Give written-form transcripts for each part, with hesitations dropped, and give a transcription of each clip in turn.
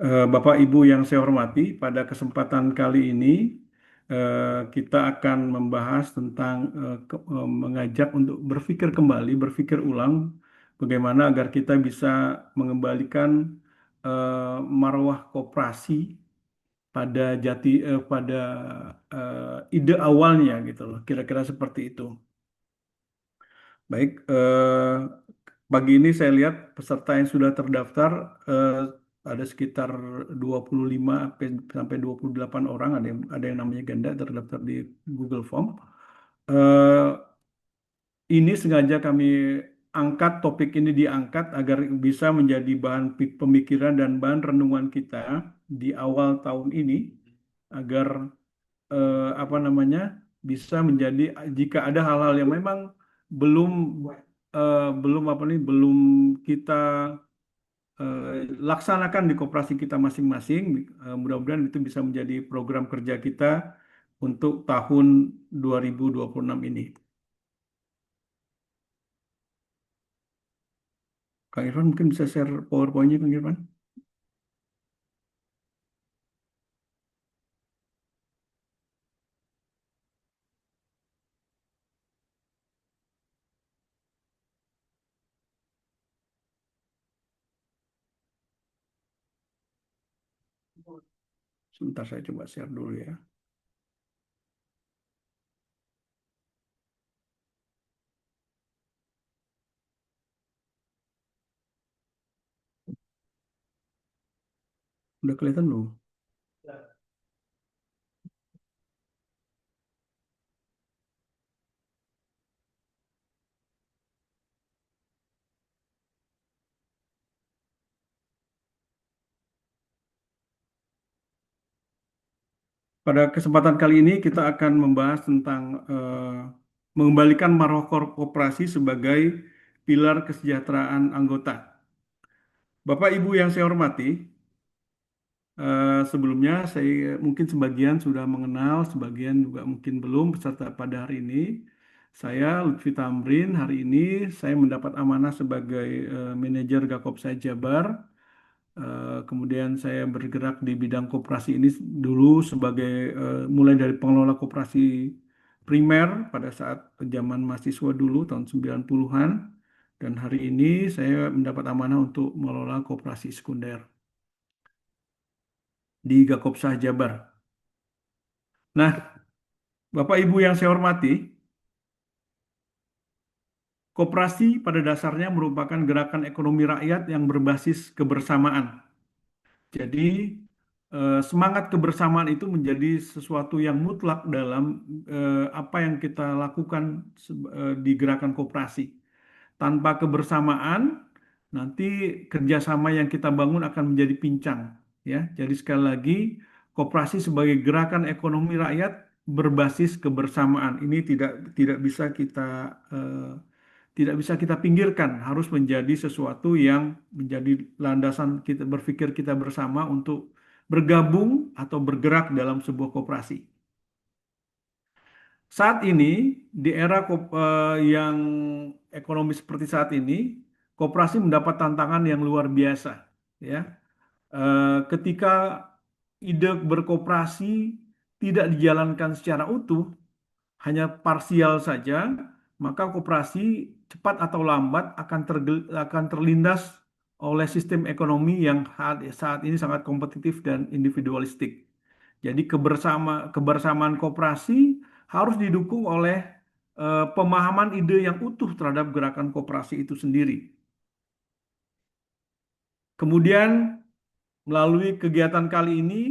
Bapak Ibu yang saya hormati, pada kesempatan kali ini kita akan membahas tentang mengajak untuk berpikir kembali, berpikir ulang, bagaimana agar kita bisa mengembalikan marwah koperasi pada pada ide awalnya gitu loh, kira-kira seperti itu. Baik, pagi ini saya lihat peserta yang sudah terdaftar ada sekitar 25 sampai 28 orang, ada yang namanya ganda terdaftar di Google Form. Eh, ini sengaja kami angkat, topik ini diangkat agar bisa menjadi bahan pemikiran dan bahan renungan kita di awal tahun ini, agar apa namanya, bisa menjadi, jika ada hal-hal yang memang belum belum apa nih belum kita eh, laksanakan di koperasi kita masing-masing, mudah-mudahan itu bisa menjadi program kerja kita untuk tahun 2026 ini. Kang Irfan mungkin bisa share PowerPoint-nya, Kang Irfan. Sebentar saya coba share dulu ya. Udah kelihatan belum? Pada kesempatan kali ini kita akan membahas tentang mengembalikan marwah koperasi sebagai pilar kesejahteraan anggota. Bapak Ibu yang saya hormati, sebelumnya saya mungkin sebagian sudah mengenal, sebagian juga mungkin belum peserta pada hari ini. Saya Lutfi Tamrin, hari ini saya mendapat amanah sebagai manajer Gakopsa Jabar. Kemudian saya bergerak di bidang koperasi ini dulu sebagai mulai dari pengelola koperasi primer pada saat zaman mahasiswa dulu tahun 90-an, dan hari ini saya mendapat amanah untuk mengelola koperasi sekunder di Gakopsa Jabar. Nah, Bapak Ibu yang saya hormati, koperasi pada dasarnya merupakan gerakan ekonomi rakyat yang berbasis kebersamaan. Jadi, semangat kebersamaan itu menjadi sesuatu yang mutlak dalam apa yang kita lakukan di gerakan koperasi. Tanpa kebersamaan, nanti kerjasama yang kita bangun akan menjadi pincang. Ya, jadi sekali lagi, koperasi sebagai gerakan ekonomi rakyat berbasis kebersamaan ini tidak bisa kita pinggirkan, harus menjadi sesuatu yang menjadi landasan kita berpikir kita bersama untuk bergabung atau bergerak dalam sebuah koperasi. Saat ini, di era yang ekonomi seperti saat ini, koperasi mendapat tantangan yang luar biasa, ya. Ketika ide berkoperasi tidak dijalankan secara utuh, hanya parsial saja, maka koperasi cepat atau lambat akan terlindas oleh sistem ekonomi yang saat ini sangat kompetitif dan individualistik. Jadi kebersamaan koperasi harus didukung oleh pemahaman ide yang utuh terhadap gerakan koperasi itu sendiri. Kemudian melalui kegiatan kali ini,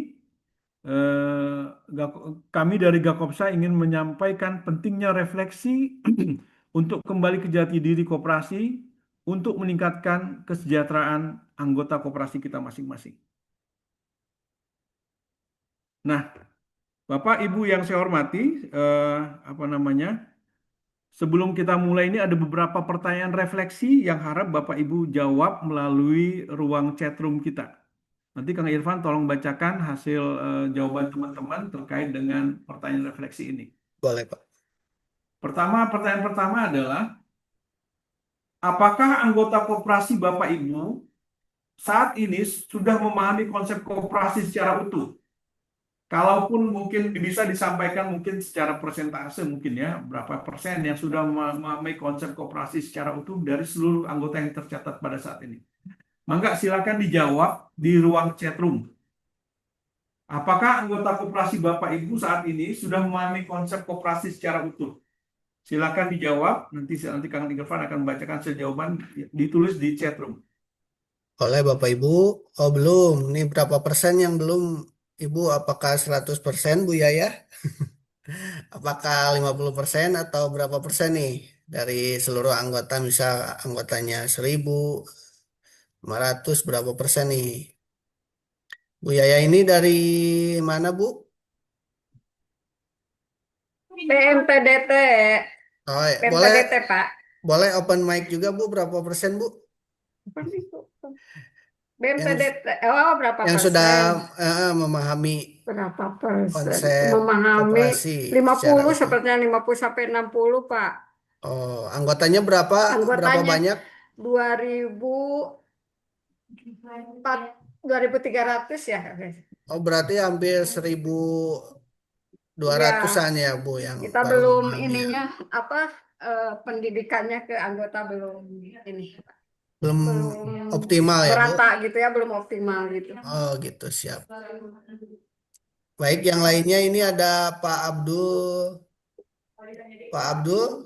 kami dari Gakopsa ingin menyampaikan pentingnya refleksi untuk kembali ke jati diri koperasi untuk meningkatkan kesejahteraan anggota koperasi kita masing-masing. Nah, Bapak Ibu yang saya hormati, eh, apa namanya? Sebelum kita mulai ini ada beberapa pertanyaan refleksi yang harap Bapak Ibu jawab melalui ruang chat room kita. Nanti Kang Irfan tolong bacakan hasil jawaban teman-teman terkait dengan pertanyaan refleksi ini. Boleh, Pak. Pertanyaan pertama adalah, apakah anggota koperasi Bapak Ibu saat ini sudah memahami konsep koperasi secara utuh. Kalaupun mungkin bisa disampaikan mungkin secara persentase mungkin ya berapa persen yang sudah memahami konsep koperasi secara utuh dari seluruh anggota yang tercatat pada saat ini. Mangga silakan dijawab di ruang chat room. Apakah anggota koperasi Bapak Ibu saat ini sudah memahami konsep koperasi secara utuh? Silakan dijawab. Nanti Kang Irfan akan membacakan jawaban ditulis di chat room. Oleh Bapak Ibu, oh belum. Ini berapa persen yang belum? Ibu, apakah 100% Bu Yaya? Apakah 50% atau berapa persen nih dari seluruh anggota, misal anggotanya 1.500 berapa persen nih? Bu Yaya ini dari mana Bu? BMPDT, Oh, ya. Boleh BMPDT Pak. boleh open mic juga Bu, berapa persen Bu? Apa itu? Yang BMPDT, oh berapa yang sudah persen? memahami Berapa persen? konsep Memahami koperasi lima secara puluh utuh. sepertinya 50 sampai 60 Pak. Oh, anggotanya berapa Anggotanya banyak? 2.004, 2.300 ya. Oh, berarti hampir 1.200-an Ya, ya Bu yang kita baru belum memahami ya. ininya apa pendidikannya ke anggota belum ini Belum belum optimal ya Bu. merata gitu ya, belum optimal gitu. Oh gitu, siap. Baik, yang lainnya ini ada Pak Abdul. Pak Abdul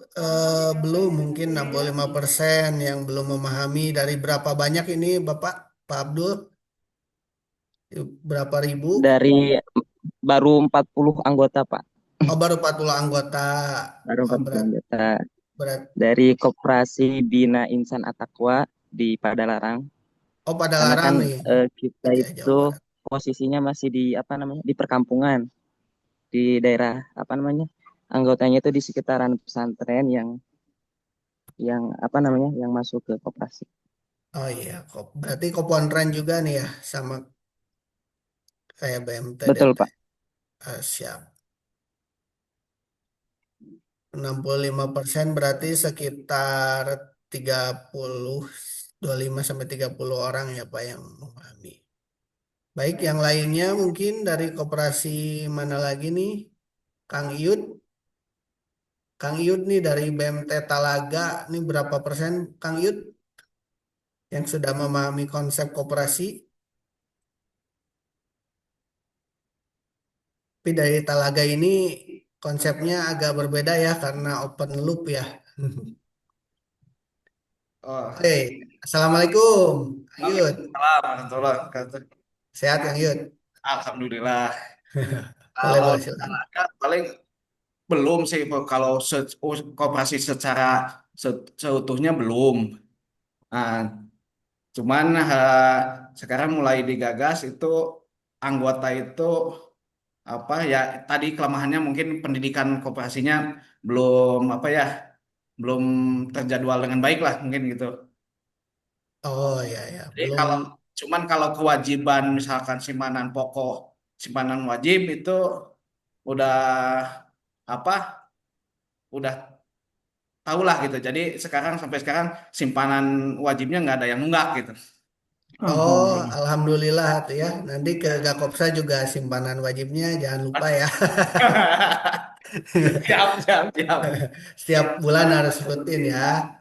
belum, mungkin 65% yang belum memahami. Dari berapa banyak ini Bapak? Pak Abdul, berapa ribu? Dari baru 40 anggota, Pak. Oh, baru 40 anggota. Baru Oh, 40 berat, anggota. berat. Dari Koperasi Bina Insan Atakwa di Padalarang. Oh, pada Karena larang kan nih. kita Berarti ya itu Jawa Barat. posisinya masih di apa namanya? Di perkampungan, di daerah apa namanya? Anggotanya itu di sekitaran pesantren yang apa namanya? Yang masuk ke koperasi. Oh iya, kok berarti Kopontren juga nih ya sama kayak Betul, BMTDT. Pak. Siap. 65% berarti sekitar 30, 25 sampai 30 orang ya Pak yang memahami. Baik, yang lainnya mungkin dari koperasi mana lagi nih? Kang Iyut. Kang Iyut nih dari BMT Talaga, nih berapa persen Kang Iyut yang sudah memahami konsep koperasi? Tapi dari Talaga ini konsepnya agak berbeda ya karena open loop ya. Oh, Oke, Assalamualaikum, Kang Yud. Waalaikumsalam warahmatullahi wabarakatuh. Sehat Kang Yud? Alhamdulillah. Boleh, Kalau boleh di silakan. Tarakan paling belum sih kalau koperasi secara seutuhnya belum. Nah, cuman sekarang mulai digagas itu anggota itu apa ya tadi kelemahannya mungkin pendidikan koperasinya belum apa ya belum terjadwal dengan baik lah mungkin gitu. Oh ya ya, Jadi belum. kalau kewajiban misalkan simpanan pokok, simpanan wajib itu udah apa? Udah tau lah gitu. Jadi sampai sekarang simpanan wajibnya nggak ada yang nunggak gitu. Oh, Alhamdulillah. alhamdulillah tuh ya. Nanti ke Gakopsa juga simpanan wajibnya jangan lupa ya. Siap, siap, siap. Setiap bulan harus rutin ya.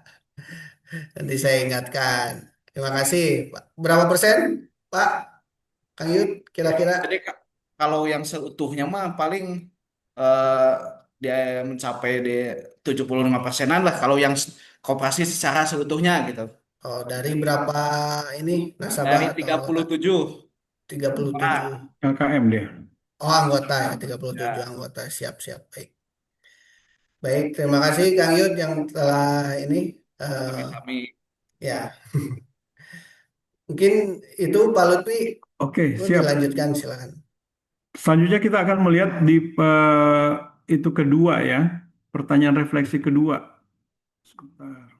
Nanti saya ingatkan. Terima kasih, Pak. Berapa persen, Pak? Kang Yud, kira-kira? Jadi kalau yang seutuhnya mah paling eh, dia mencapai di 75%-an lah kalau yang koperasi secara seutuhnya gitu. Oh, dari berapa ini nasabah Dari atau anggota? 37 37. orang. KKM dia. Oh, anggota ya, 37 Ya, anggota. Siap-siap. Baik. Baik, terima kasih Kang Yud yang telah ini kami ya. Mungkin itu Pak Lutfi Oke, perlu siap. dilanjutkan silakan. Selanjutnya kita akan melihat di itu kedua ya, pertanyaan refleksi kedua. Sebentar.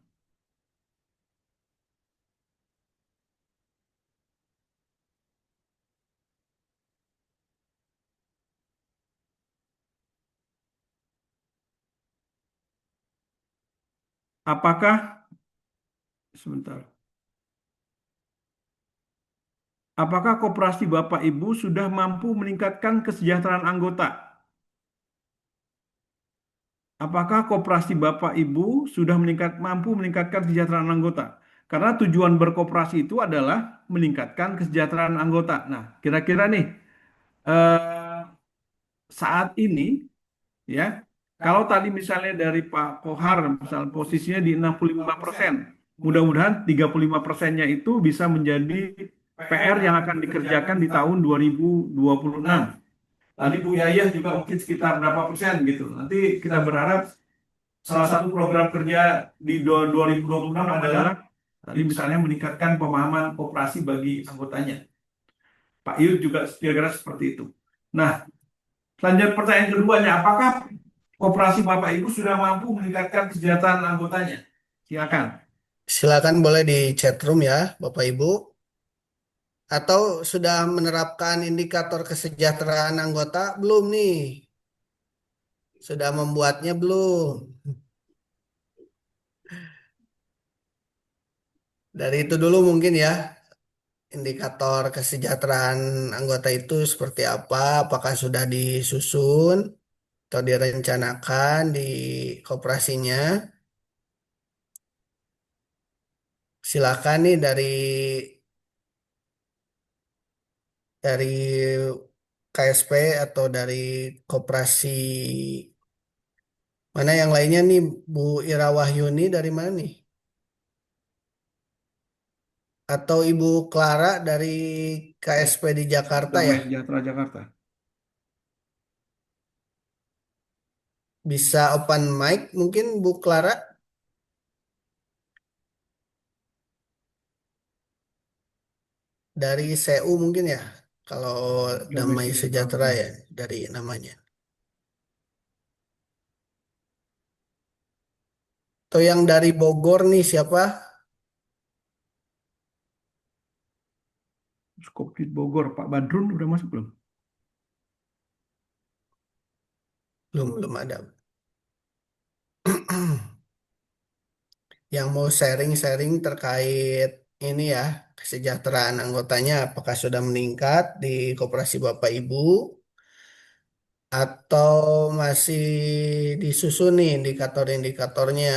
Apakah sebentar? Apakah koperasi Bapak Ibu sudah mampu meningkatkan kesejahteraan anggota? Apakah koperasi Bapak Ibu sudah mampu meningkatkan kesejahteraan anggota? Karena tujuan berkoperasi itu adalah meningkatkan kesejahteraan anggota. Nah, kira-kira nih, eh, saat ini ya, kalau tadi misalnya dari Pak Kohar, misal posisinya di 65%, mudah-mudahan 35%-nya itu bisa menjadi PR yang akan dikerjakan di tahun 2026. Tadi Bu Yayah juga mungkin sekitar berapa persen gitu. Nanti kita berharap salah satu program kerja di 2026 adalah tadi misalnya meningkatkan pemahaman koperasi bagi anggotanya. Pak Yud juga kira-kira seperti itu. Nah, selanjutnya pertanyaan keduanya, apakah koperasi Bapak Ibu sudah mampu meningkatkan kesejahteraan anggotanya? Silakan. Silakan boleh di chat room ya, Bapak Ibu. Atau sudah menerapkan indikator kesejahteraan anggota belum nih? Sudah membuatnya belum? Dari itu dulu mungkin ya, indikator kesejahteraan anggota itu seperti apa? Apakah sudah disusun atau direncanakan di koperasinya? Silakan nih dari KSP atau dari koperasi mana yang lainnya nih, Bu Ira Wahyuni dari mana nih? Atau Ibu Clara dari KSP di Jakarta ya? Damai Sejahtera Jakarta. Bisa open mic mungkin Bu Clara dari CU mungkin ya. Kalau Damai Damai Sejahtera. Sejahtera ya dari namanya. Atau yang dari Bogor nih siapa? Skopit Bogor, Pak Badrun udah masuk belum? Belum ada. Yang mau sharing-sharing terkait ini ya, kesejahteraan anggotanya apakah sudah meningkat di koperasi Bapak Ibu atau masih disusun nih indikator-indikatornya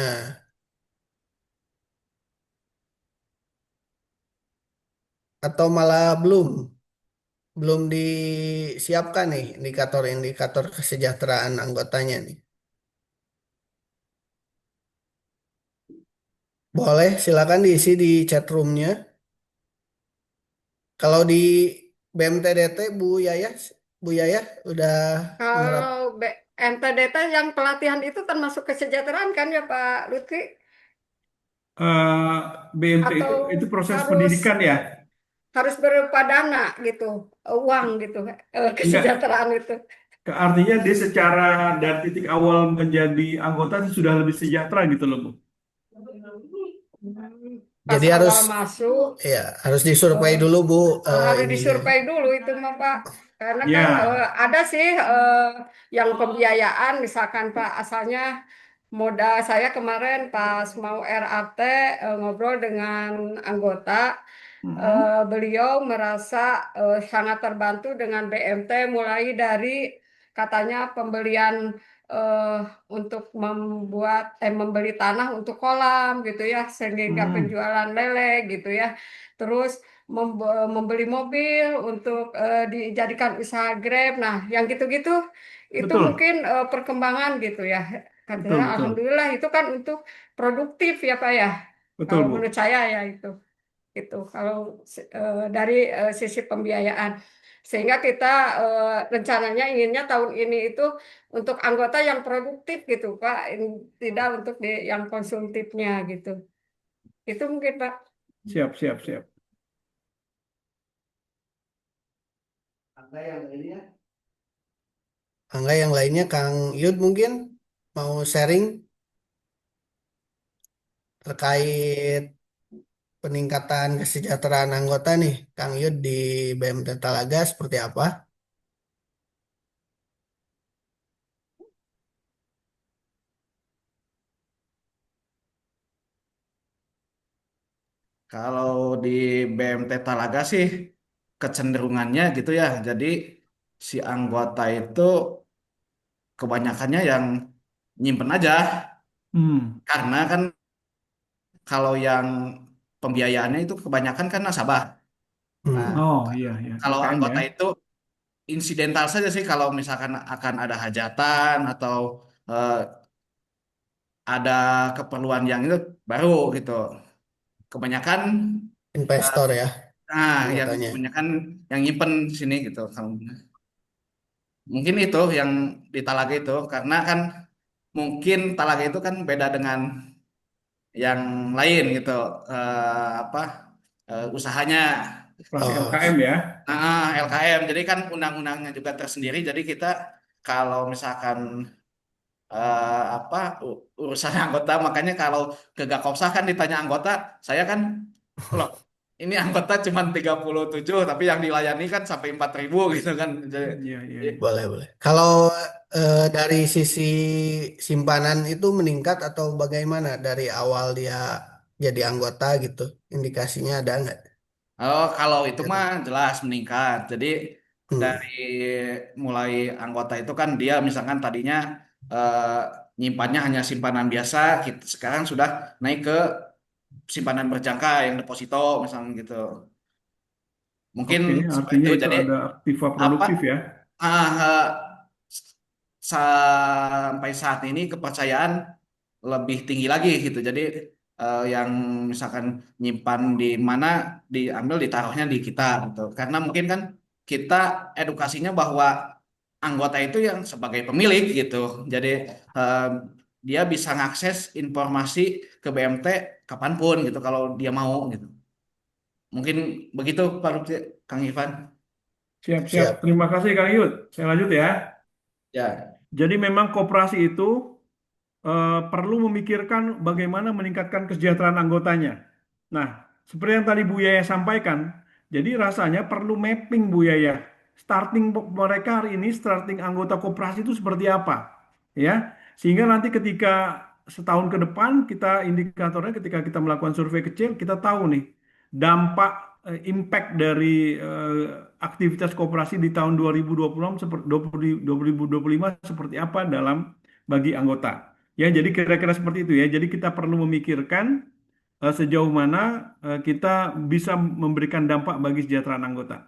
atau malah belum disiapkan nih indikator-indikator kesejahteraan anggotanya nih. Boleh silakan diisi di chat roomnya. Kalau di BMTDT Bu Yaya udah menerap. Kalau MTDT yang pelatihan itu termasuk kesejahteraan kan ya Pak Lutfi? Eh, BMT Atau itu proses harus pendidikan ya? harus berupa dana gitu, uang gitu, Enggak, kesejahteraan itu. artinya dia secara dari titik awal menjadi anggota itu sudah lebih sejahtera gitu loh, Bu. Pas Jadi harus awal masuk ya harus disurvei eh, dulu Bu harus ininya. disurvei dulu itu mah Pak. Karena kan Ya, ada sih yang pembiayaan misalkan Pak asalnya modal saya kemarin pas mau RAT ngobrol dengan anggota beliau merasa sangat terbantu dengan BMT mulai dari katanya pembelian eh, untuk membeli tanah untuk kolam gitu ya sehingga mm, penjualan lele gitu ya terus membeli mobil untuk dijadikan usaha Grab. Nah, yang gitu-gitu itu betul, mungkin perkembangan gitu ya. Katanya betul, betul, alhamdulillah itu kan untuk produktif ya Pak ya. betul, Kalau menurut Bu. saya ya itu kalau dari sisi pembiayaan. Sehingga kita rencananya inginnya tahun ini itu untuk anggota yang produktif gitu Pak, tidak untuk yang konsumtifnya gitu. Itu mungkin Pak. Siap, siap, siap. Angga yang lainnya Kang Yud mungkin mau sharing terkait peningkatan kesejahteraan anggota nih Kang Yud di BMT Talaga seperti apa? Kalau di BMT Talaga sih kecenderungannya gitu ya. Jadi si anggota itu kebanyakannya yang nyimpen aja. Hmm. Karena kan kalau yang pembiayaannya itu kebanyakan kan nasabah. Nah, Hmm. Oh iya, iya. kalau LKM ya. anggota itu insidental saja sih kalau misalkan akan ada hajatan atau eh, ada keperluan yang itu baru gitu. Kebanyakan eh, Investor ya yang anggotanya. kebanyakan yang nyimpen di sini gitu. Mungkin itu yang di Talaga itu karena kan mungkin Talaga itu kan beda dengan yang lain gitu. Apa usahanya. Operasi Oh, LKM ya. LKM. Jadi kan undang-undangnya juga tersendiri. Jadi kita kalau misalkan apa urusan anggota, makanya kalau ke Gakopsa kan ditanya anggota, saya kan loh ini anggota cuma 37 tapi yang dilayani kan sampai 4.000 gitu kan. Jadi, Iya, iya, iya. boleh, boleh. Kalau dari sisi simpanan itu meningkat atau bagaimana dari awal dia jadi anggota gitu? Indikasinya ada nggak? oh kalau itu Gitu. mah jelas meningkat. Jadi Hmm. dari mulai anggota itu kan dia misalkan tadinya eh, nyimpannya hanya simpanan biasa, sekarang sudah naik ke simpanan berjangka yang deposito misalnya gitu. Mungkin Oke, seperti artinya itu. itu Jadi ada aktiva apa produktif ya. ah, eh, sampai saat ini kepercayaan lebih tinggi lagi gitu. Jadi yang misalkan nyimpan di mana diambil ditaruhnya di kita gitu. Karena mungkin kan kita edukasinya bahwa anggota itu yang sebagai pemilik gitu. Jadi eh, dia bisa mengakses informasi ke BMT kapanpun gitu kalau dia mau gitu. Mungkin begitu Pak Lutfi, Kang Ivan. Siap-siap. Siap. Terima kasih Kang Yud. Saya lanjut ya. Ya. Jadi memang koperasi itu perlu memikirkan bagaimana meningkatkan kesejahteraan anggotanya. Nah, seperti yang tadi Bu Yaya sampaikan, jadi rasanya perlu mapping Bu Yaya. Starting mereka hari ini, starting anggota koperasi itu seperti apa, ya? Sehingga nanti ketika setahun ke depan kita indikatornya ketika kita melakukan survei kecil, kita tahu nih dampak impact dari aktivitas koperasi di tahun 2020 seperti 2025 seperti apa dalam bagi anggota. Ya, jadi kira-kira seperti itu ya. Jadi kita perlu memikirkan sejauh mana kita bisa memberikan dampak bagi kesejahteraan anggota.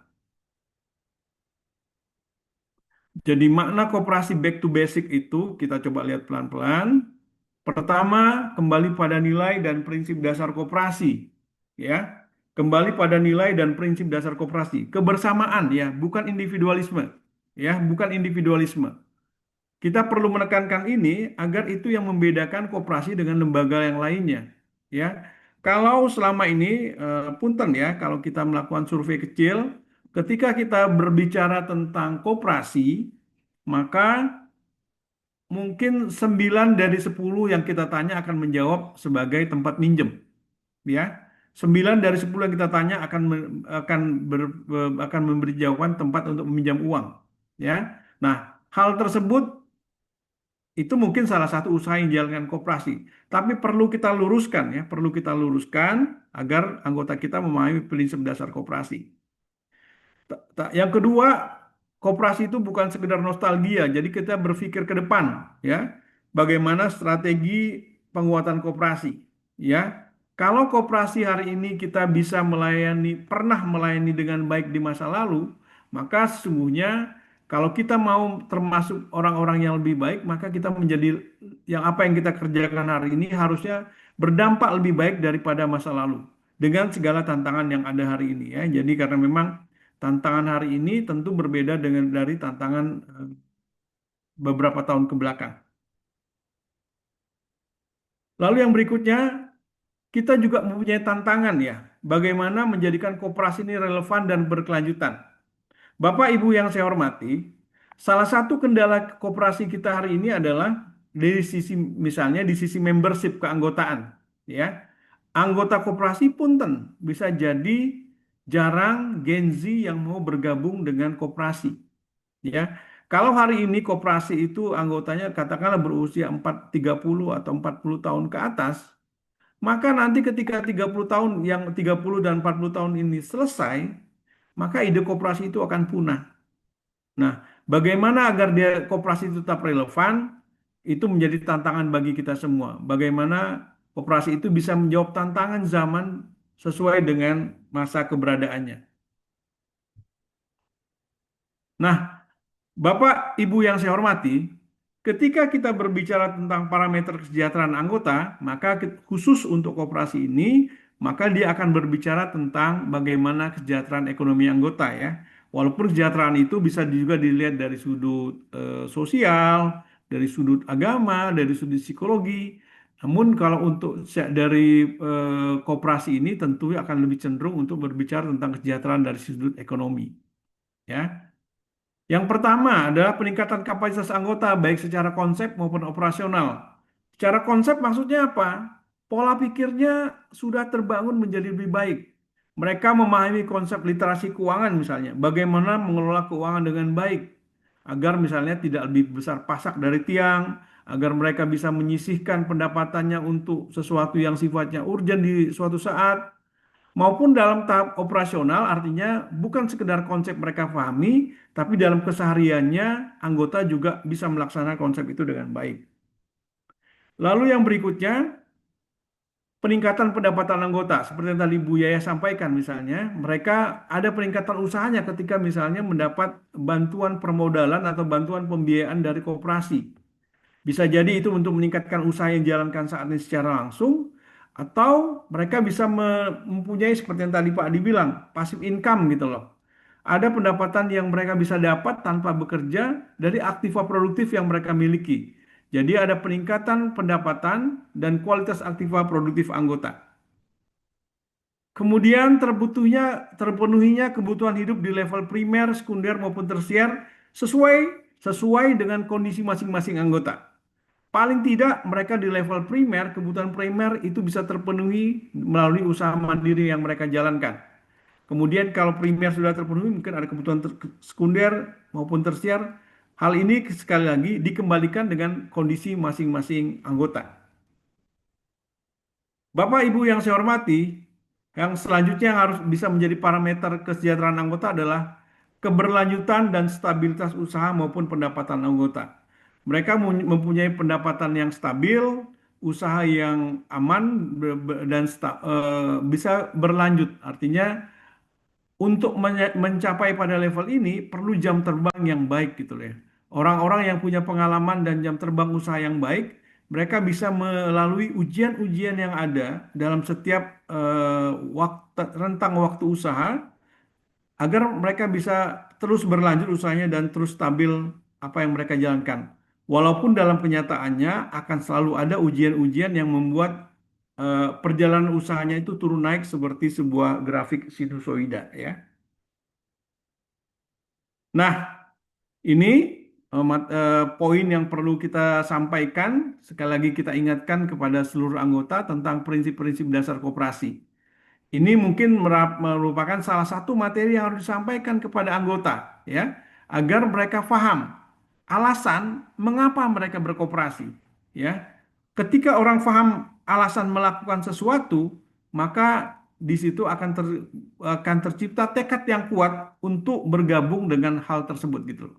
Jadi makna koperasi back to basic itu kita coba lihat pelan-pelan. Pertama, kembali pada nilai dan prinsip dasar koperasi. Ya, kembali pada nilai dan prinsip dasar koperasi. Kebersamaan ya, bukan individualisme. Ya, bukan individualisme. Kita perlu menekankan ini agar itu yang membedakan koperasi dengan lembaga yang lainnya. Ya, kalau selama ini punten ya, kalau kita melakukan survei kecil, ketika kita berbicara tentang koperasi, maka mungkin 9 dari 10 yang kita tanya akan menjawab sebagai tempat minjem. Ya, 9 dari 10 yang kita tanya akan memberi jawaban tempat untuk meminjam uang. Ya, nah hal tersebut itu mungkin salah satu usaha yang dijalankan koperasi. Tapi perlu kita luruskan ya, perlu kita luruskan agar anggota kita memahami prinsip dasar koperasi. Yang kedua, koperasi itu bukan sekedar nostalgia, jadi kita berpikir ke depan ya. Bagaimana strategi penguatan koperasi ya. Kalau koperasi hari ini kita bisa melayani, pernah melayani dengan baik di masa lalu, maka sesungguhnya kalau kita mau termasuk orang-orang yang lebih baik, maka kita menjadi yang apa yang kita kerjakan hari ini harusnya berdampak lebih baik daripada masa lalu dengan segala tantangan yang ada hari ini ya. Jadi karena memang tantangan hari ini tentu berbeda dengan dari tantangan beberapa tahun ke belakang. Lalu yang berikutnya, kita juga mempunyai tantangan ya, bagaimana menjadikan koperasi ini relevan dan berkelanjutan. Bapak Ibu yang saya hormati, salah satu kendala koperasi kita hari ini adalah dari sisi misalnya di sisi membership keanggotaan, ya. Anggota koperasi punten bisa jadi jarang Gen Z yang mau bergabung dengan koperasi, ya. Kalau hari ini koperasi itu anggotanya katakanlah berusia 30 atau 40 tahun ke atas, maka nanti ketika 30 tahun yang 30 dan 40 tahun ini selesai, maka ide koperasi itu akan punah. Nah, bagaimana agar koperasi itu tetap relevan, itu menjadi tantangan bagi kita semua. Bagaimana koperasi itu bisa menjawab tantangan zaman sesuai dengan masa keberadaannya. Nah, Bapak, Ibu yang saya hormati, ketika kita berbicara tentang parameter kesejahteraan anggota, maka khusus untuk koperasi ini, maka dia akan berbicara tentang bagaimana kesejahteraan ekonomi anggota ya. Walaupun kesejahteraan itu bisa juga dilihat dari sudut sosial, dari sudut agama, dari sudut psikologi. Namun kalau untuk dari koperasi ini tentu akan lebih cenderung untuk berbicara tentang kesejahteraan dari sudut ekonomi. Ya. Yang pertama adalah peningkatan kapasitas anggota baik secara konsep maupun operasional. Secara konsep maksudnya apa? Pola pikirnya sudah terbangun menjadi lebih baik. Mereka memahami konsep literasi keuangan misalnya, bagaimana mengelola keuangan dengan baik agar misalnya tidak lebih besar pasak dari tiang, agar mereka bisa menyisihkan pendapatannya untuk sesuatu yang sifatnya urgent di suatu saat, maupun dalam tahap operasional artinya bukan sekedar konsep mereka pahami, tapi dalam kesehariannya anggota juga bisa melaksanakan konsep itu dengan baik. Lalu yang berikutnya, peningkatan pendapatan anggota. Seperti yang tadi Bu Yaya sampaikan misalnya, mereka ada peningkatan usahanya ketika misalnya mendapat bantuan permodalan atau bantuan pembiayaan dari koperasi. Bisa jadi itu untuk meningkatkan usaha yang dijalankan saat ini secara langsung, atau mereka bisa mempunyai seperti yang tadi Pak Adi bilang, passive income gitu loh. Ada pendapatan yang mereka bisa dapat tanpa bekerja dari aktiva produktif yang mereka miliki. Jadi ada peningkatan pendapatan dan kualitas aktiva produktif anggota. Kemudian terpenuhinya kebutuhan hidup di level primer, sekunder maupun tersier sesuai dengan kondisi masing-masing anggota. Paling tidak mereka di level primer, kebutuhan primer itu bisa terpenuhi melalui usaha mandiri yang mereka jalankan. Kemudian kalau primer sudah terpenuhi, mungkin ada kebutuhan sekunder maupun tersier. Hal ini sekali lagi dikembalikan dengan kondisi masing-masing anggota. Bapak Ibu yang saya hormati, yang selanjutnya yang harus bisa menjadi parameter kesejahteraan anggota adalah keberlanjutan dan stabilitas usaha maupun pendapatan anggota. Mereka mempunyai pendapatan yang stabil, usaha yang aman dan bisa berlanjut. Artinya untuk mencapai pada level ini perlu jam terbang yang baik gitu ya. Orang-orang yang punya pengalaman dan jam terbang usaha yang baik, mereka bisa melalui ujian-ujian yang ada dalam setiap rentang waktu usaha agar mereka bisa terus berlanjut usahanya dan terus stabil apa yang mereka jalankan. Walaupun dalam kenyataannya akan selalu ada ujian-ujian yang membuat perjalanan usahanya itu turun naik seperti sebuah grafik sinusoida ya. Nah, ini poin yang perlu kita sampaikan. Sekali lagi kita ingatkan kepada seluruh anggota tentang prinsip-prinsip dasar koperasi. Ini mungkin merupakan salah satu materi yang harus disampaikan kepada anggota, ya, agar mereka paham alasan mengapa mereka berkoperasi, ya. Ketika orang paham alasan melakukan sesuatu, maka di situ akan tercipta tekad yang kuat untuk bergabung dengan hal tersebut gitu.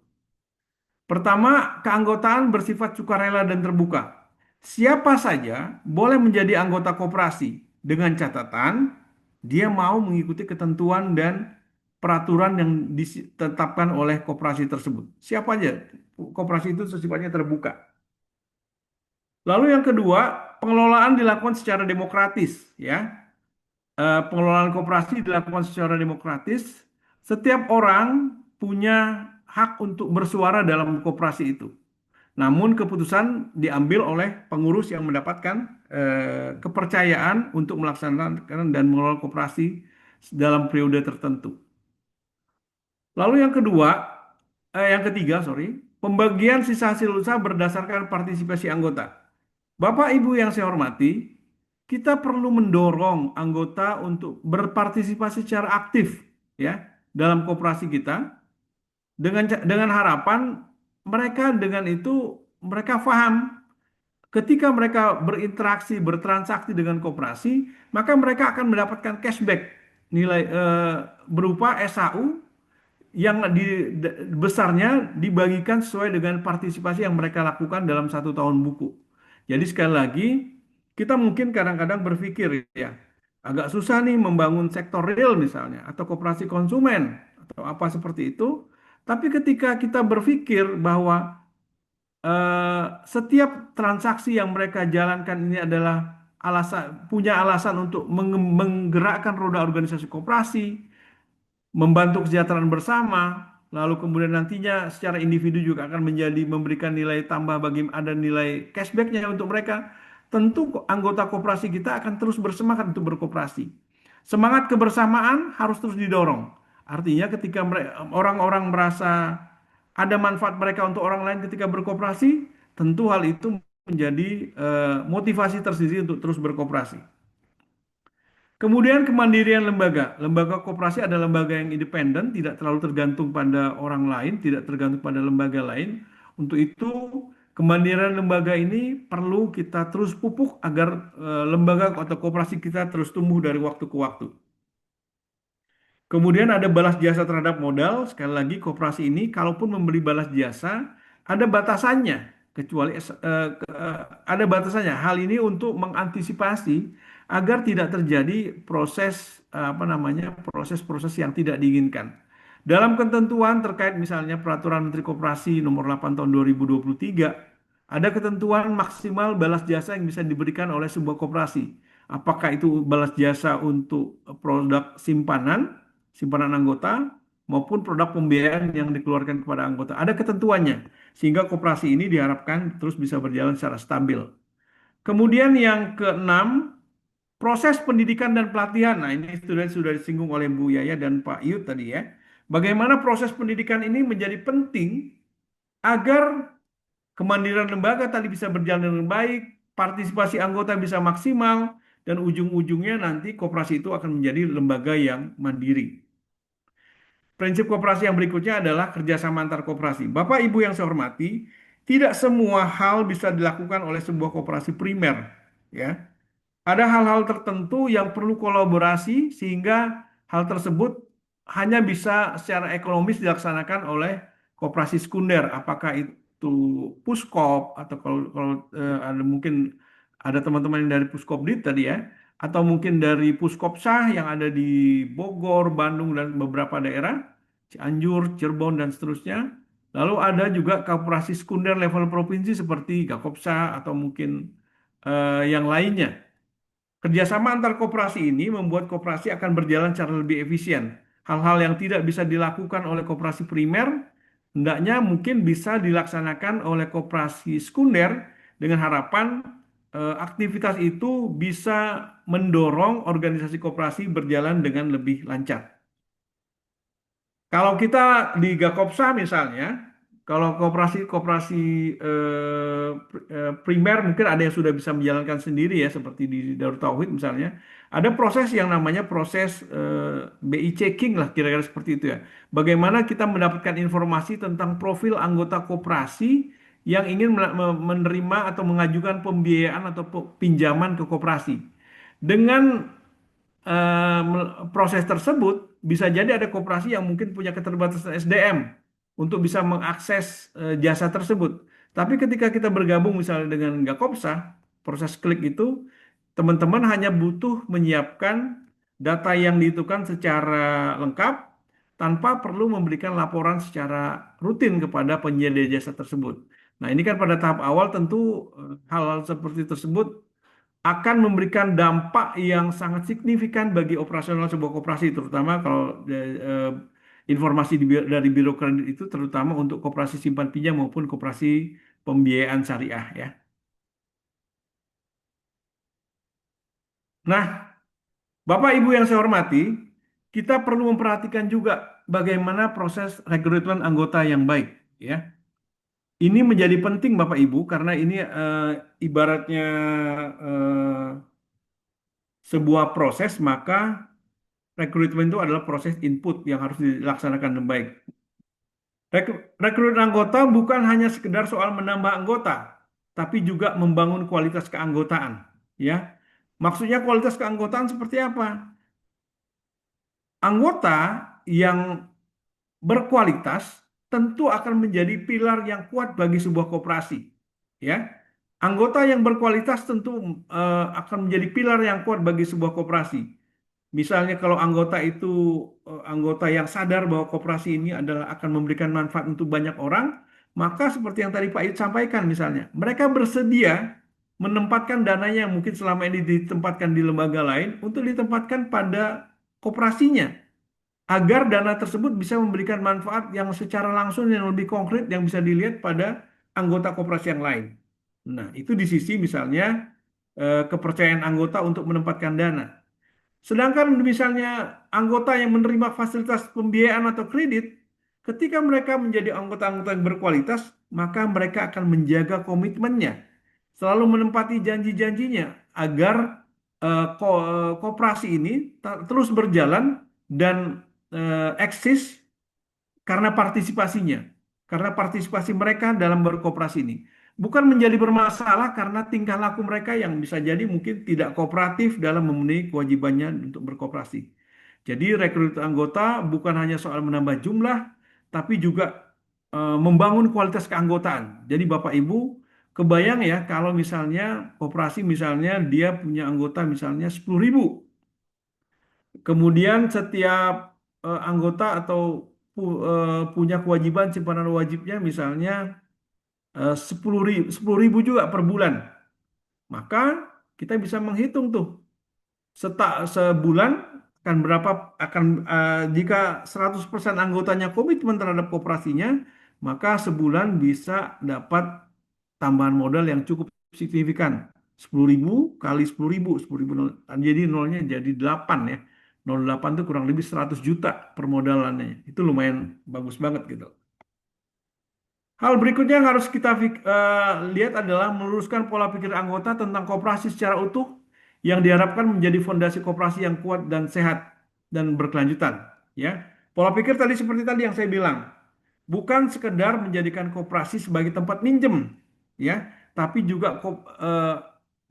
Pertama, keanggotaan bersifat sukarela dan terbuka. Siapa saja boleh menjadi anggota koperasi dengan catatan dia mau mengikuti ketentuan dan peraturan yang ditetapkan oleh koperasi tersebut. Siapa aja, koperasi itu sifatnya terbuka. Lalu yang kedua, pengelolaan dilakukan secara demokratis, ya. Pengelolaan koperasi dilakukan secara demokratis. Setiap orang punya hak untuk bersuara dalam koperasi itu. Namun keputusan diambil oleh pengurus yang mendapatkan kepercayaan untuk melaksanakan dan mengelola koperasi dalam periode tertentu. Lalu yang ketiga, pembagian sisa hasil usaha berdasarkan partisipasi anggota. Bapak Ibu yang saya hormati, kita perlu mendorong anggota untuk berpartisipasi secara aktif ya dalam koperasi kita dengan harapan mereka dengan itu mereka paham ketika mereka berinteraksi bertransaksi dengan koperasi maka mereka akan mendapatkan cashback nilai berupa SHU yang besarnya dibagikan sesuai dengan partisipasi yang mereka lakukan dalam 1 tahun buku. Jadi sekali lagi, kita mungkin kadang-kadang berpikir ya, agak susah nih membangun sektor real misalnya, atau koperasi konsumen, atau apa seperti itu. Tapi ketika kita berpikir bahwa setiap transaksi yang mereka jalankan ini adalah punya alasan untuk menggerakkan roda organisasi koperasi, membantu kesejahteraan bersama, lalu kemudian nantinya secara individu juga akan memberikan nilai tambah bagi ada nilai cashbacknya untuk mereka. Tentu anggota koperasi kita akan terus bersemangat untuk berkoperasi. Semangat kebersamaan harus terus didorong. Artinya ketika orang-orang merasa ada manfaat mereka untuk orang lain ketika berkoperasi, tentu hal itu menjadi motivasi tersendiri untuk terus berkoperasi. Kemudian kemandirian lembaga. Lembaga koperasi adalah lembaga yang independen, tidak terlalu tergantung pada orang lain, tidak tergantung pada lembaga lain. Untuk itu, kemandirian lembaga ini perlu kita terus pupuk agar lembaga atau koperasi kita terus tumbuh dari waktu ke waktu. Kemudian ada balas jasa terhadap modal. Sekali lagi, koperasi ini kalaupun memberi balas jasa, ada batasannya. Kecuali ada batasannya. Hal ini untuk mengantisipasi agar tidak terjadi proses-proses yang tidak diinginkan. Dalam ketentuan terkait misalnya Peraturan Menteri Koperasi Nomor 8 Tahun 2023, ada ketentuan maksimal balas jasa yang bisa diberikan oleh sebuah koperasi. Apakah itu balas jasa untuk produk simpanan anggota, maupun produk pembiayaan yang dikeluarkan kepada anggota. Ada ketentuannya, sehingga koperasi ini diharapkan terus bisa berjalan secara stabil. Kemudian yang keenam, proses pendidikan dan pelatihan. Nah, ini sudah disinggung oleh Bu Yaya dan Pak Yud tadi ya. Bagaimana proses pendidikan ini menjadi penting agar kemandirian lembaga tadi bisa berjalan dengan baik, partisipasi anggota bisa maksimal, dan ujung-ujungnya nanti koperasi itu akan menjadi lembaga yang mandiri. Prinsip koperasi yang berikutnya adalah kerjasama antar koperasi. Bapak Ibu yang saya hormati, tidak semua hal bisa dilakukan oleh sebuah koperasi primer. Ya, ada hal-hal tertentu yang perlu kolaborasi sehingga hal tersebut hanya bisa secara ekonomis dilaksanakan oleh koperasi sekunder. Apakah itu Puskop atau kalau ada mungkin ada teman-teman yang dari Puskopdit tadi ya, atau mungkin dari Puskopsah yang ada di Bogor, Bandung dan beberapa daerah, Cianjur, Cirebon dan seterusnya. Lalu ada juga koperasi sekunder level provinsi seperti Gakopsa atau mungkin yang lainnya. Kerjasama antar koperasi ini membuat koperasi akan berjalan secara lebih efisien. Hal-hal yang tidak bisa dilakukan oleh koperasi primer, hendaknya mungkin bisa dilaksanakan oleh koperasi sekunder dengan harapan aktivitas itu bisa mendorong organisasi koperasi berjalan dengan lebih lancar. Kalau kita di Gakopsa misalnya, kalau koperasi primer mungkin ada yang sudah bisa menjalankan sendiri ya, seperti di Darut Tauhid misalnya, ada proses yang namanya proses BI checking lah kira-kira seperti itu ya. Bagaimana kita mendapatkan informasi tentang profil anggota koperasi yang ingin menerima atau mengajukan pembiayaan atau pinjaman ke koperasi. Dengan proses tersebut bisa jadi ada koperasi yang mungkin punya keterbatasan SDM untuk bisa mengakses jasa tersebut. Tapi ketika kita bergabung misalnya dengan Gakopsa, proses klik itu teman-teman hanya butuh menyiapkan data yang dihitungkan secara lengkap tanpa perlu memberikan laporan secara rutin kepada penyedia jasa tersebut. Nah, ini kan pada tahap awal tentu hal-hal seperti tersebut akan memberikan dampak yang sangat signifikan bagi operasional sebuah koperasi, terutama kalau informasi dari biro kredit itu terutama untuk koperasi simpan pinjam maupun koperasi pembiayaan syariah ya. Nah, Bapak Ibu yang saya hormati, kita perlu memperhatikan juga bagaimana proses rekrutmen anggota yang baik ya. Ini menjadi penting Bapak Ibu karena ini ibaratnya sebuah proses, maka rekrutmen itu adalah proses input yang harus dilaksanakan dengan baik. Rekrutmen anggota bukan hanya sekedar soal menambah anggota, tapi juga membangun kualitas keanggotaan. Ya, maksudnya kualitas keanggotaan seperti apa? anggota yang berkualitas tentu akan menjadi pilar yang kuat bagi sebuah koperasi. Ya, anggota yang berkualitas tentu akan menjadi pilar yang kuat bagi sebuah koperasi. Misalnya kalau anggota itu anggota yang sadar bahwa koperasi ini adalah akan memberikan manfaat untuk banyak orang, maka seperti yang tadi Pak Yud sampaikan misalnya, mereka bersedia menempatkan dananya yang mungkin selama ini ditempatkan di lembaga lain untuk ditempatkan pada koperasinya agar dana tersebut bisa memberikan manfaat yang secara langsung yang lebih konkret yang bisa dilihat pada anggota koperasi yang lain. Nah, itu di sisi misalnya kepercayaan anggota untuk menempatkan dana. Sedangkan misalnya anggota yang menerima fasilitas pembiayaan atau kredit, ketika mereka menjadi anggota-anggota yang berkualitas, maka mereka akan menjaga komitmennya, selalu menempati janji-janjinya agar koperasi ini terus berjalan dan eksis karena partisipasinya, karena partisipasi mereka dalam berkoperasi ini. Bukan menjadi bermasalah karena tingkah laku mereka yang bisa jadi mungkin tidak kooperatif dalam memenuhi kewajibannya untuk berkoperasi. Jadi rekrut anggota bukan hanya soal menambah jumlah, tapi juga membangun kualitas keanggotaan. Jadi Bapak Ibu, kebayang ya kalau misalnya koperasi misalnya dia punya anggota misalnya 10.000. Kemudian setiap anggota atau punya kewajiban simpanan wajibnya misalnya 10.000 juga per bulan. Maka kita bisa menghitung tuh sebulan akan berapa jika 100% anggotanya komitmen terhadap koperasinya, maka sebulan bisa dapat tambahan modal yang cukup signifikan. 10.000 kali 10.000, 10.000 jadi nolnya jadi 8 ya. 0,8 itu kurang lebih 100 juta permodalannya. Itu lumayan bagus banget gitu. Hal berikutnya yang harus kita lihat adalah meluruskan pola pikir anggota tentang koperasi secara utuh yang diharapkan menjadi fondasi koperasi yang kuat dan sehat dan berkelanjutan. Ya, pola pikir tadi yang saya bilang, bukan sekedar menjadikan koperasi sebagai tempat minjem, ya, tapi juga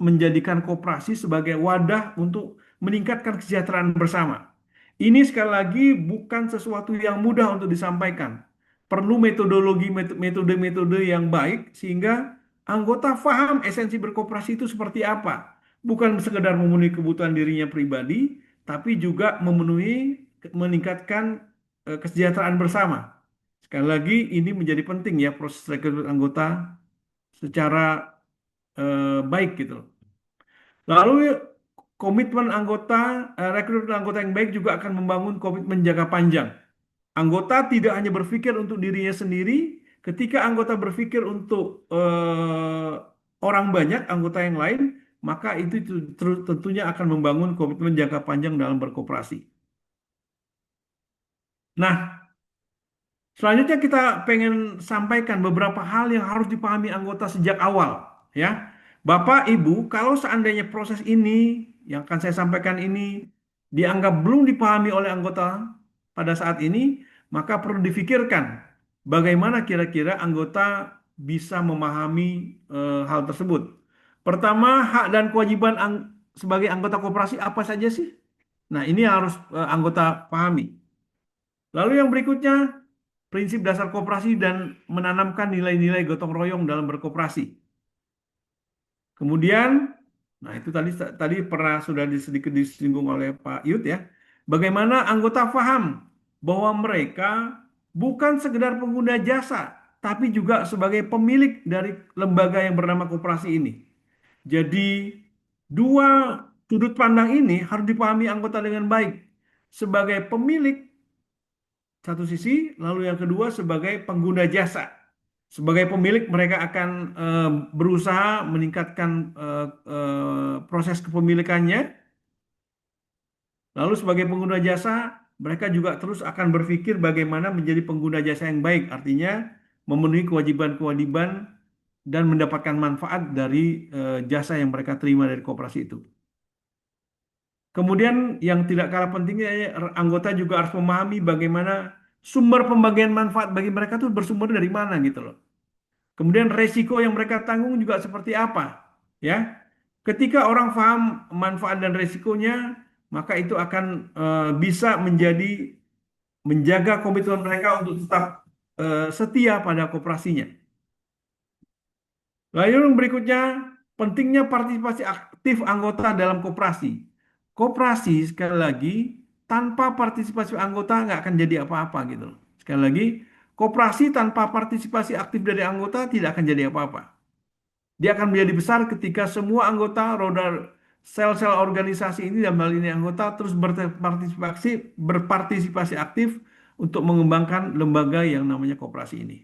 menjadikan koperasi sebagai wadah untuk meningkatkan kesejahteraan bersama. Ini sekali lagi bukan sesuatu yang mudah untuk disampaikan. Perlu metode-metode yang baik sehingga anggota paham esensi berkoperasi itu seperti apa. Bukan sekedar memenuhi kebutuhan dirinya pribadi, tapi juga meningkatkan kesejahteraan bersama. Sekali lagi ini menjadi penting ya proses rekrutmen anggota secara baik gitu. Lalu rekrutmen anggota yang baik juga akan membangun komitmen jangka panjang. Anggota tidak hanya berpikir untuk dirinya sendiri, ketika anggota berpikir untuk orang banyak, anggota yang lain, maka itu tentunya akan membangun komitmen jangka panjang dalam berkoperasi. Nah, selanjutnya kita pengen sampaikan beberapa hal yang harus dipahami anggota sejak awal, ya. Bapak, Ibu, kalau seandainya proses ini yang akan saya sampaikan ini dianggap belum dipahami oleh anggota pada saat ini, maka perlu difikirkan bagaimana kira-kira anggota bisa memahami hal tersebut. Pertama, hak dan kewajiban sebagai anggota koperasi apa saja sih? Nah, ini harus anggota pahami. Lalu yang berikutnya, prinsip dasar koperasi dan menanamkan nilai-nilai gotong royong dalam berkoperasi. Kemudian, nah itu tadi pernah sudah sedikit disinggung oleh Pak Yud ya. Bagaimana anggota paham bahwa mereka bukan sekedar pengguna jasa, tapi juga sebagai pemilik dari lembaga yang bernama koperasi ini. Jadi, dua sudut pandang ini harus dipahami anggota dengan baik. Sebagai pemilik satu sisi, lalu yang kedua sebagai pengguna jasa. Sebagai pemilik mereka akan berusaha meningkatkan proses kepemilikannya. Lalu sebagai pengguna jasa, mereka juga terus akan berpikir bagaimana menjadi pengguna jasa yang baik. Artinya memenuhi kewajiban-kewajiban dan mendapatkan manfaat dari jasa yang mereka terima dari koperasi itu. Kemudian yang tidak kalah pentingnya, anggota juga harus memahami bagaimana sumber pembagian manfaat bagi mereka itu bersumber dari mana gitu loh. Kemudian resiko yang mereka tanggung juga seperti apa, ya. Ketika orang paham manfaat dan resikonya, maka itu akan bisa menjaga komitmen mereka untuk tetap setia pada koperasinya. Lalu yang berikutnya, pentingnya partisipasi aktif anggota dalam koperasi. Koperasi, sekali lagi, tanpa partisipasi anggota nggak akan jadi apa-apa gitu loh. Sekali lagi, koperasi tanpa partisipasi aktif dari anggota tidak akan jadi apa-apa. Dia akan menjadi besar ketika semua anggota roda sel-sel organisasi ini dalam hal ini anggota terus berpartisipasi aktif untuk mengembangkan lembaga yang namanya koperasi ini.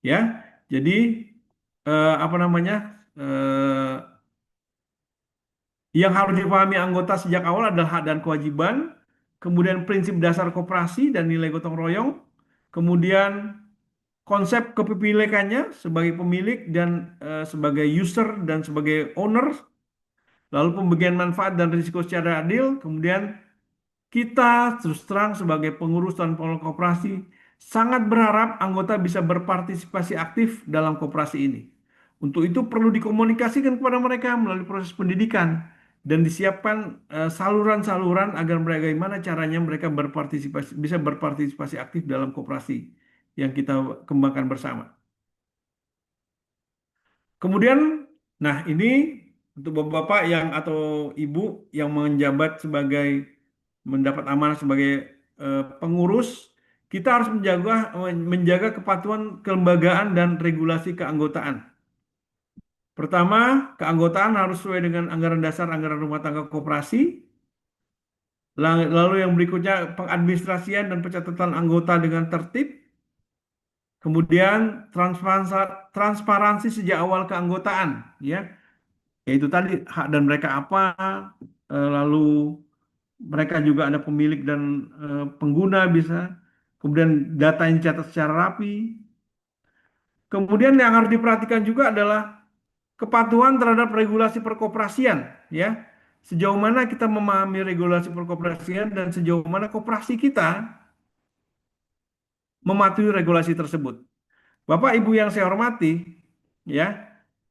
Ya, jadi apa namanya? Yang harus dipahami anggota sejak awal adalah hak dan kewajiban, kemudian prinsip dasar koperasi dan nilai gotong royong, kemudian konsep kepemilikannya sebagai pemilik dan sebagai user dan sebagai owner, lalu pembagian manfaat dan risiko secara adil, kemudian kita terus terang sebagai pengurus dan pengelola koperasi sangat berharap anggota bisa berpartisipasi aktif dalam koperasi ini. Untuk itu perlu dikomunikasikan kepada mereka melalui proses pendidikan dan disiapkan saluran-saluran agar bagaimana caranya mereka bisa berpartisipasi aktif dalam koperasi yang kita kembangkan bersama. Kemudian, nah ini untuk bapak-bapak yang atau ibu yang menjabat sebagai mendapat amanah sebagai pengurus, kita harus menjaga kepatuhan kelembagaan dan regulasi keanggotaan. Pertama, keanggotaan harus sesuai dengan anggaran dasar anggaran rumah tangga koperasi. Lalu yang berikutnya pengadministrasian dan pencatatan anggota dengan tertib. Kemudian transparansi sejak awal keanggotaan, ya, yaitu tadi hak dan mereka apa, lalu mereka juga ada pemilik dan pengguna bisa, kemudian data yang dicatat secara rapi. Kemudian yang harus diperhatikan juga adalah kepatuhan terhadap regulasi perkoperasian, ya. Sejauh mana kita memahami regulasi perkoperasian dan sejauh mana koperasi kita mematuhi regulasi tersebut. Bapak Ibu yang saya hormati, ya,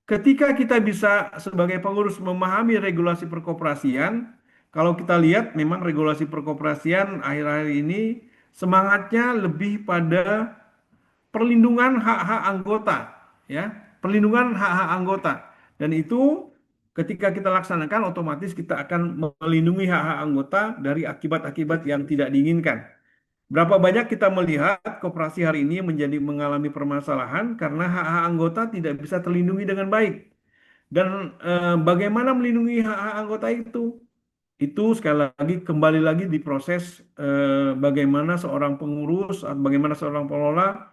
ketika kita bisa sebagai pengurus memahami regulasi perkoperasian, kalau kita lihat memang regulasi perkoperasian akhir-akhir ini semangatnya lebih pada perlindungan hak-hak anggota, ya, perlindungan hak-hak anggota. Dan itu ketika kita laksanakan otomatis kita akan melindungi hak-hak anggota dari akibat-akibat yang tidak diinginkan. Berapa banyak kita melihat koperasi hari ini mengalami permasalahan karena hak-hak anggota tidak bisa terlindungi dengan baik. Dan bagaimana melindungi hak-hak anggota itu? Itu sekali lagi kembali lagi di proses bagaimana seorang pengurus atau bagaimana seorang pengelola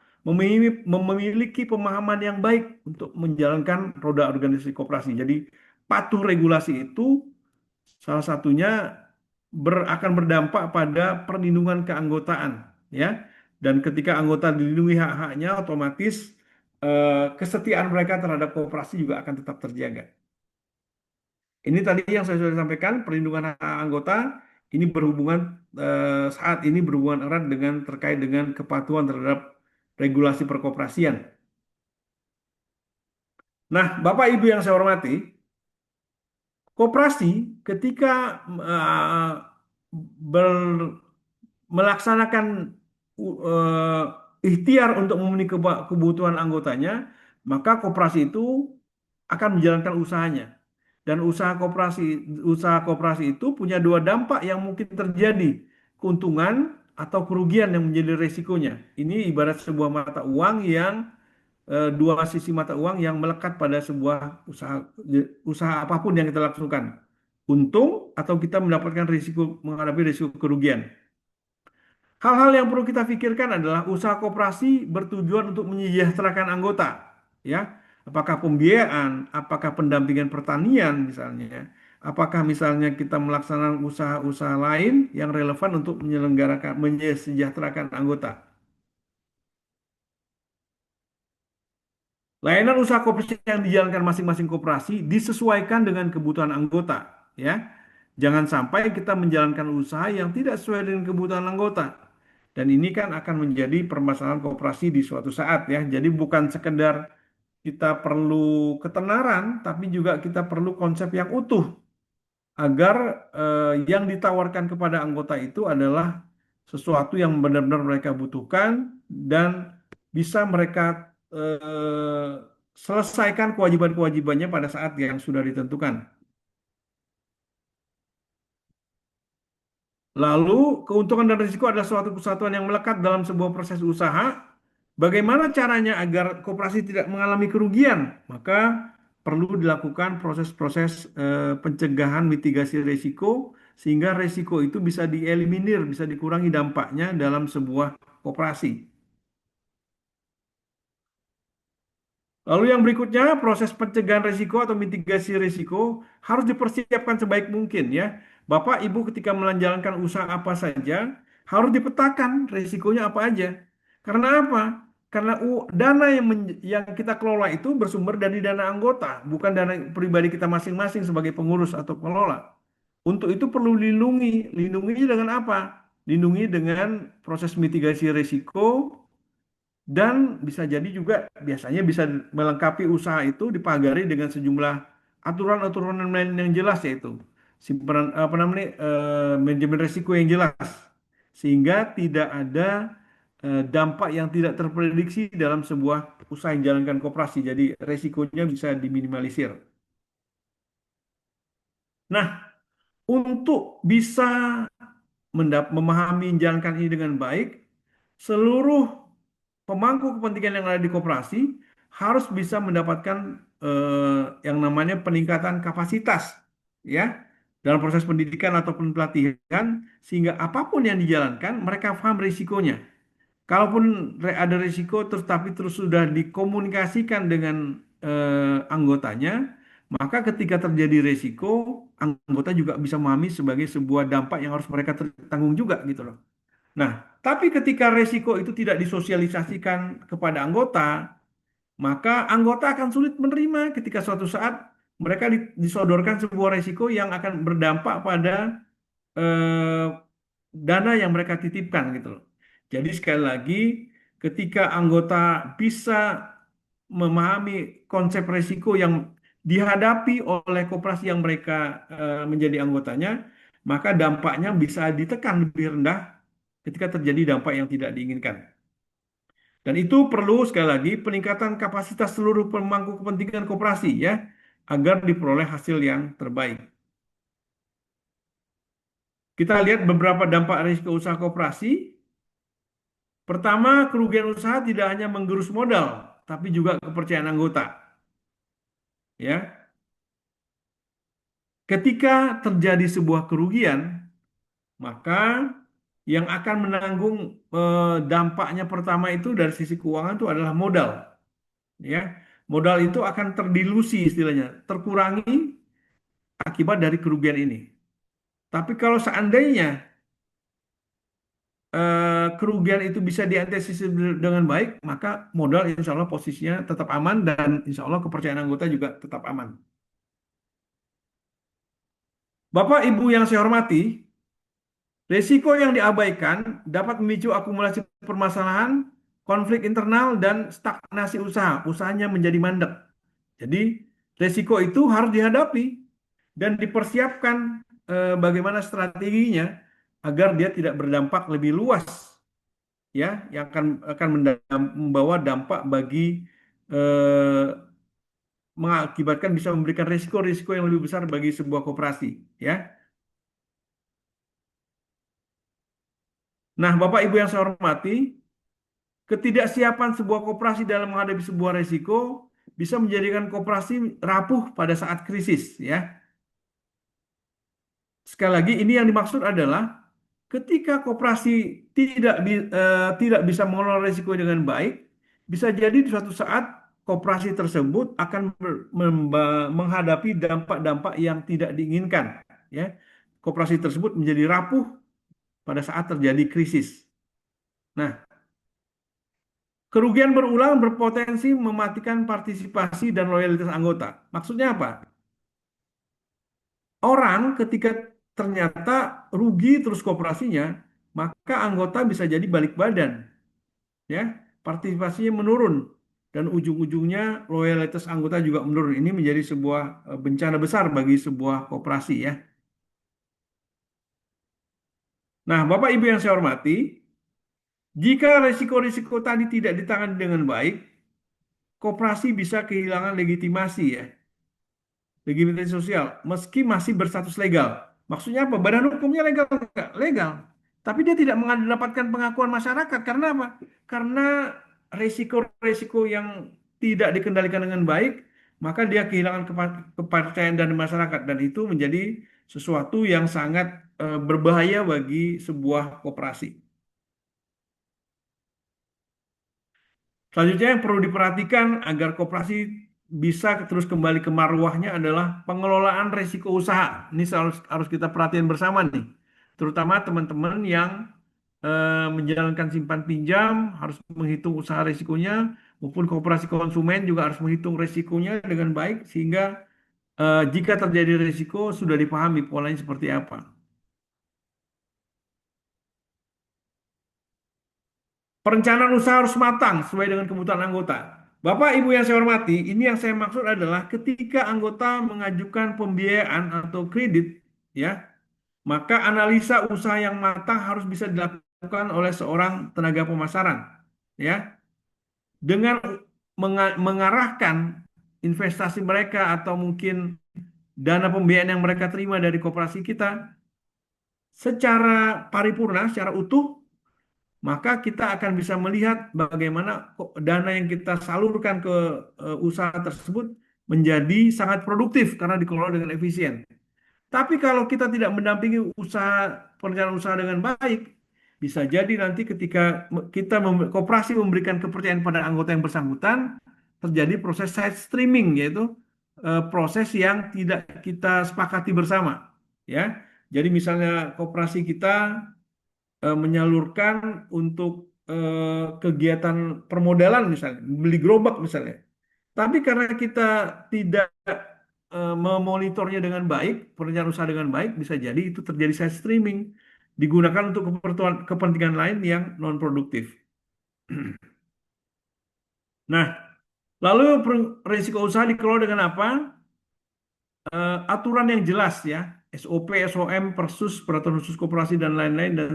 memiliki pemahaman yang baik untuk menjalankan roda organisasi koperasi. Jadi patuh regulasi itu salah satunya akan berdampak pada perlindungan keanggotaan, ya. Dan ketika anggota dilindungi hak-haknya, otomatis kesetiaan mereka terhadap koperasi juga akan tetap terjaga. Ini tadi yang saya sudah sampaikan, perlindungan hak anggota ini berhubungan saat ini berhubungan erat dengan terkait dengan kepatuhan terhadap regulasi perkoperasian. Nah, Bapak Ibu yang saya hormati, koperasi ketika melaksanakan ikhtiar untuk memenuhi kebutuhan anggotanya, maka koperasi itu akan menjalankan usahanya. Dan usaha koperasi itu punya dua dampak yang mungkin terjadi, keuntungan atau kerugian yang menjadi resikonya. Ini ibarat sebuah mata uang yang dua sisi mata uang yang melekat pada sebuah usaha apapun yang kita lakukan. Untung atau kita mendapatkan menghadapi risiko kerugian. Hal-hal yang perlu kita pikirkan adalah usaha koperasi bertujuan untuk menyejahterakan anggota, ya. Apakah pembiayaan, apakah pendampingan pertanian misalnya, apakah misalnya kita melaksanakan usaha-usaha lain yang relevan untuk menyejahterakan anggota. Layanan usaha koperasi yang dijalankan masing-masing koperasi disesuaikan dengan kebutuhan anggota, ya. Jangan sampai kita menjalankan usaha yang tidak sesuai dengan kebutuhan anggota. Dan ini kan akan menjadi permasalahan koperasi di suatu saat, ya. Jadi bukan sekedar kita perlu ketenaran, tapi juga kita perlu konsep yang utuh. agar yang ditawarkan kepada anggota itu adalah sesuatu yang benar-benar mereka butuhkan dan bisa mereka selesaikan kewajiban-kewajibannya pada saat yang sudah ditentukan. Lalu, keuntungan dan risiko adalah suatu kesatuan yang melekat dalam sebuah proses usaha. Bagaimana caranya agar koperasi tidak mengalami kerugian? Maka perlu dilakukan proses-proses pencegahan mitigasi risiko sehingga risiko itu bisa dieliminir, bisa dikurangi dampaknya dalam sebuah koperasi. Lalu yang berikutnya, proses pencegahan risiko atau mitigasi risiko harus dipersiapkan sebaik mungkin ya. Bapak, Ibu ketika menjalankan usaha apa saja, harus dipetakan risikonya apa aja. Karena apa? Karena dana yang kita kelola itu bersumber dari dana anggota, bukan dana pribadi kita masing-masing sebagai pengurus atau pengelola. Untuk itu perlu dilindungi. Lindunginya dengan apa? Lindungi dengan proses mitigasi risiko dan bisa jadi juga biasanya bisa melengkapi usaha itu dipagari dengan sejumlah aturan-aturan yang jelas yaitu simpanan apa namanya manajemen risiko yang jelas sehingga tidak ada dampak yang tidak terprediksi dalam sebuah usaha yang dijalankan koperasi. Jadi risikonya bisa diminimalisir. Nah, untuk bisa memahami menjalankan ini dengan baik, seluruh pemangku kepentingan yang ada di koperasi harus bisa mendapatkan yang namanya peningkatan kapasitas ya dalam proses pendidikan ataupun pelatihan sehingga apapun yang dijalankan mereka paham risikonya. Kalaupun ada risiko terus tapi terus sudah dikomunikasikan dengan anggotanya, maka ketika terjadi risiko, anggota juga bisa memahami sebagai sebuah dampak yang harus mereka tanggung juga gitu loh. Nah, tapi ketika resiko itu tidak disosialisasikan kepada anggota, maka anggota akan sulit menerima ketika suatu saat mereka disodorkan sebuah resiko yang akan berdampak pada eh, dana yang mereka titipkan gitu loh. Jadi sekali lagi, ketika anggota bisa memahami konsep resiko yang dihadapi oleh koperasi yang mereka menjadi anggotanya, maka dampaknya bisa ditekan lebih rendah ketika terjadi dampak yang tidak diinginkan. Dan itu perlu sekali lagi peningkatan kapasitas seluruh pemangku kepentingan koperasi ya, agar diperoleh hasil yang terbaik. Kita lihat beberapa dampak risiko usaha koperasi. Pertama, kerugian usaha tidak hanya menggerus modal, tapi juga kepercayaan anggota. Ya, ketika terjadi sebuah kerugian, maka yang akan menanggung dampaknya pertama itu dari sisi keuangan itu adalah modal. Ya, modal itu akan terdilusi istilahnya, terkurangi akibat dari kerugian ini. Tapi kalau seandainya kerugian itu bisa diantisipasi dengan baik, maka modal insya Allah posisinya tetap aman dan insya Allah kepercayaan anggota juga tetap aman. Bapak Ibu yang saya hormati, risiko yang diabaikan dapat memicu akumulasi permasalahan, konflik internal, dan stagnasi usaha. Usahanya menjadi mandek. Jadi, risiko itu harus dihadapi dan dipersiapkan bagaimana strateginya agar dia tidak berdampak lebih luas ya yang akan membawa dampak bagi eh, mengakibatkan bisa memberikan risiko-risiko yang lebih besar bagi sebuah koperasi ya. Nah, Bapak Ibu yang saya hormati, ketidaksiapan sebuah koperasi dalam menghadapi sebuah risiko bisa menjadikan koperasi rapuh pada saat krisis ya. Sekali lagi ini yang dimaksud adalah ketika koperasi tidak bisa mengelola risiko dengan baik, bisa jadi di suatu saat koperasi tersebut akan menghadapi dampak-dampak yang tidak diinginkan. Ya, koperasi tersebut menjadi rapuh pada saat terjadi krisis. Nah, kerugian berulang berpotensi mematikan partisipasi dan loyalitas anggota. Maksudnya apa? Orang ketika ternyata rugi terus koperasinya, maka anggota bisa jadi balik badan, ya, partisipasinya menurun dan ujung-ujungnya loyalitas anggota juga menurun. Ini menjadi sebuah bencana besar bagi sebuah koperasi, ya. Nah, Bapak Ibu yang saya hormati, jika risiko-risiko tadi tidak ditangani dengan baik, koperasi bisa kehilangan legitimasi ya, legitimasi sosial, meski masih berstatus legal. Maksudnya apa? Badan hukumnya legal nggak? Legal. Tapi dia tidak mendapatkan pengakuan masyarakat. Karena apa? Karena resiko-resiko yang tidak dikendalikan dengan baik, maka dia kehilangan kepercayaan dari masyarakat. Dan itu menjadi sesuatu yang sangat berbahaya bagi sebuah koperasi. Selanjutnya yang perlu diperhatikan agar koperasi bisa terus kembali ke marwahnya adalah pengelolaan risiko usaha. Ini harus kita perhatian bersama nih. Terutama teman-teman yang menjalankan simpan pinjam harus menghitung usaha risikonya, maupun koperasi konsumen juga harus menghitung risikonya dengan baik sehingga jika terjadi risiko sudah dipahami polanya seperti apa. Perencanaan usaha harus matang sesuai dengan kebutuhan anggota. Bapak Ibu yang saya hormati, ini yang saya maksud adalah ketika anggota mengajukan pembiayaan atau kredit, ya, maka analisa usaha yang matang harus bisa dilakukan oleh seorang tenaga pemasaran, ya, dengan mengarahkan investasi mereka atau mungkin dana pembiayaan yang mereka terima dari koperasi kita secara paripurna, secara utuh, maka kita akan bisa melihat bagaimana dana yang kita salurkan ke usaha tersebut menjadi sangat produktif karena dikelola dengan efisien. Tapi kalau kita tidak mendampingi perencanaan usaha dengan baik, bisa jadi nanti ketika koperasi memberikan kepercayaan pada anggota yang bersangkutan, terjadi proses side streaming, yaitu proses yang tidak kita sepakati bersama. Ya, jadi misalnya koperasi kita menyalurkan untuk kegiatan permodalan misalnya, beli gerobak misalnya. Tapi karena kita tidak memonitornya dengan baik, perencanaan usaha dengan baik, bisa jadi itu terjadi side streaming, digunakan untuk kepentingan lain yang non produktif. Nah, lalu risiko usaha dikelola dengan apa? Aturan yang jelas ya, SOP, SOM, Persus, Peraturan Khusus Koperasi dan lain-lain, dan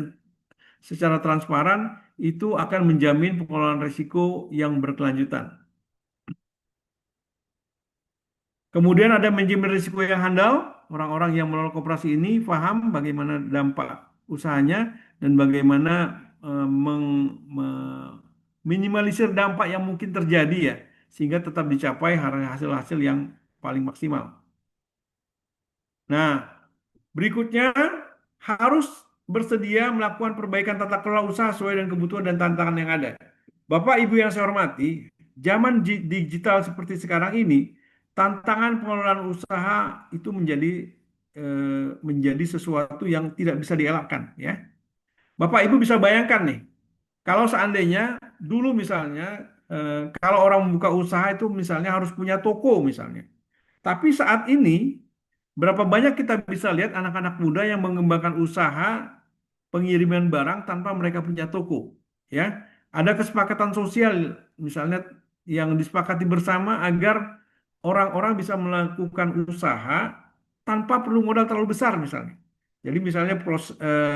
secara transparan itu akan menjamin pengelolaan risiko yang berkelanjutan. Kemudian ada manajemen risiko yang handal. Orang-orang yang mengelola koperasi ini paham bagaimana dampak usahanya dan bagaimana minimalisir dampak yang mungkin terjadi ya, sehingga tetap dicapai hasil-hasil yang paling maksimal. Nah, berikutnya harus bersedia melakukan perbaikan tata kelola usaha sesuai dengan kebutuhan dan tantangan yang ada. Bapak Ibu yang saya hormati, zaman digital seperti sekarang ini, tantangan pengelolaan usaha itu menjadi sesuatu yang tidak bisa dielakkan, ya. Bapak Ibu bisa bayangkan nih, kalau seandainya dulu misalnya kalau orang membuka usaha itu misalnya harus punya toko misalnya. Tapi saat ini berapa banyak kita bisa lihat anak-anak muda yang mengembangkan usaha pengiriman barang tanpa mereka punya toko, ya. Ada kesepakatan sosial misalnya yang disepakati bersama agar orang-orang bisa melakukan usaha tanpa perlu modal terlalu besar misalnya. Jadi misalnya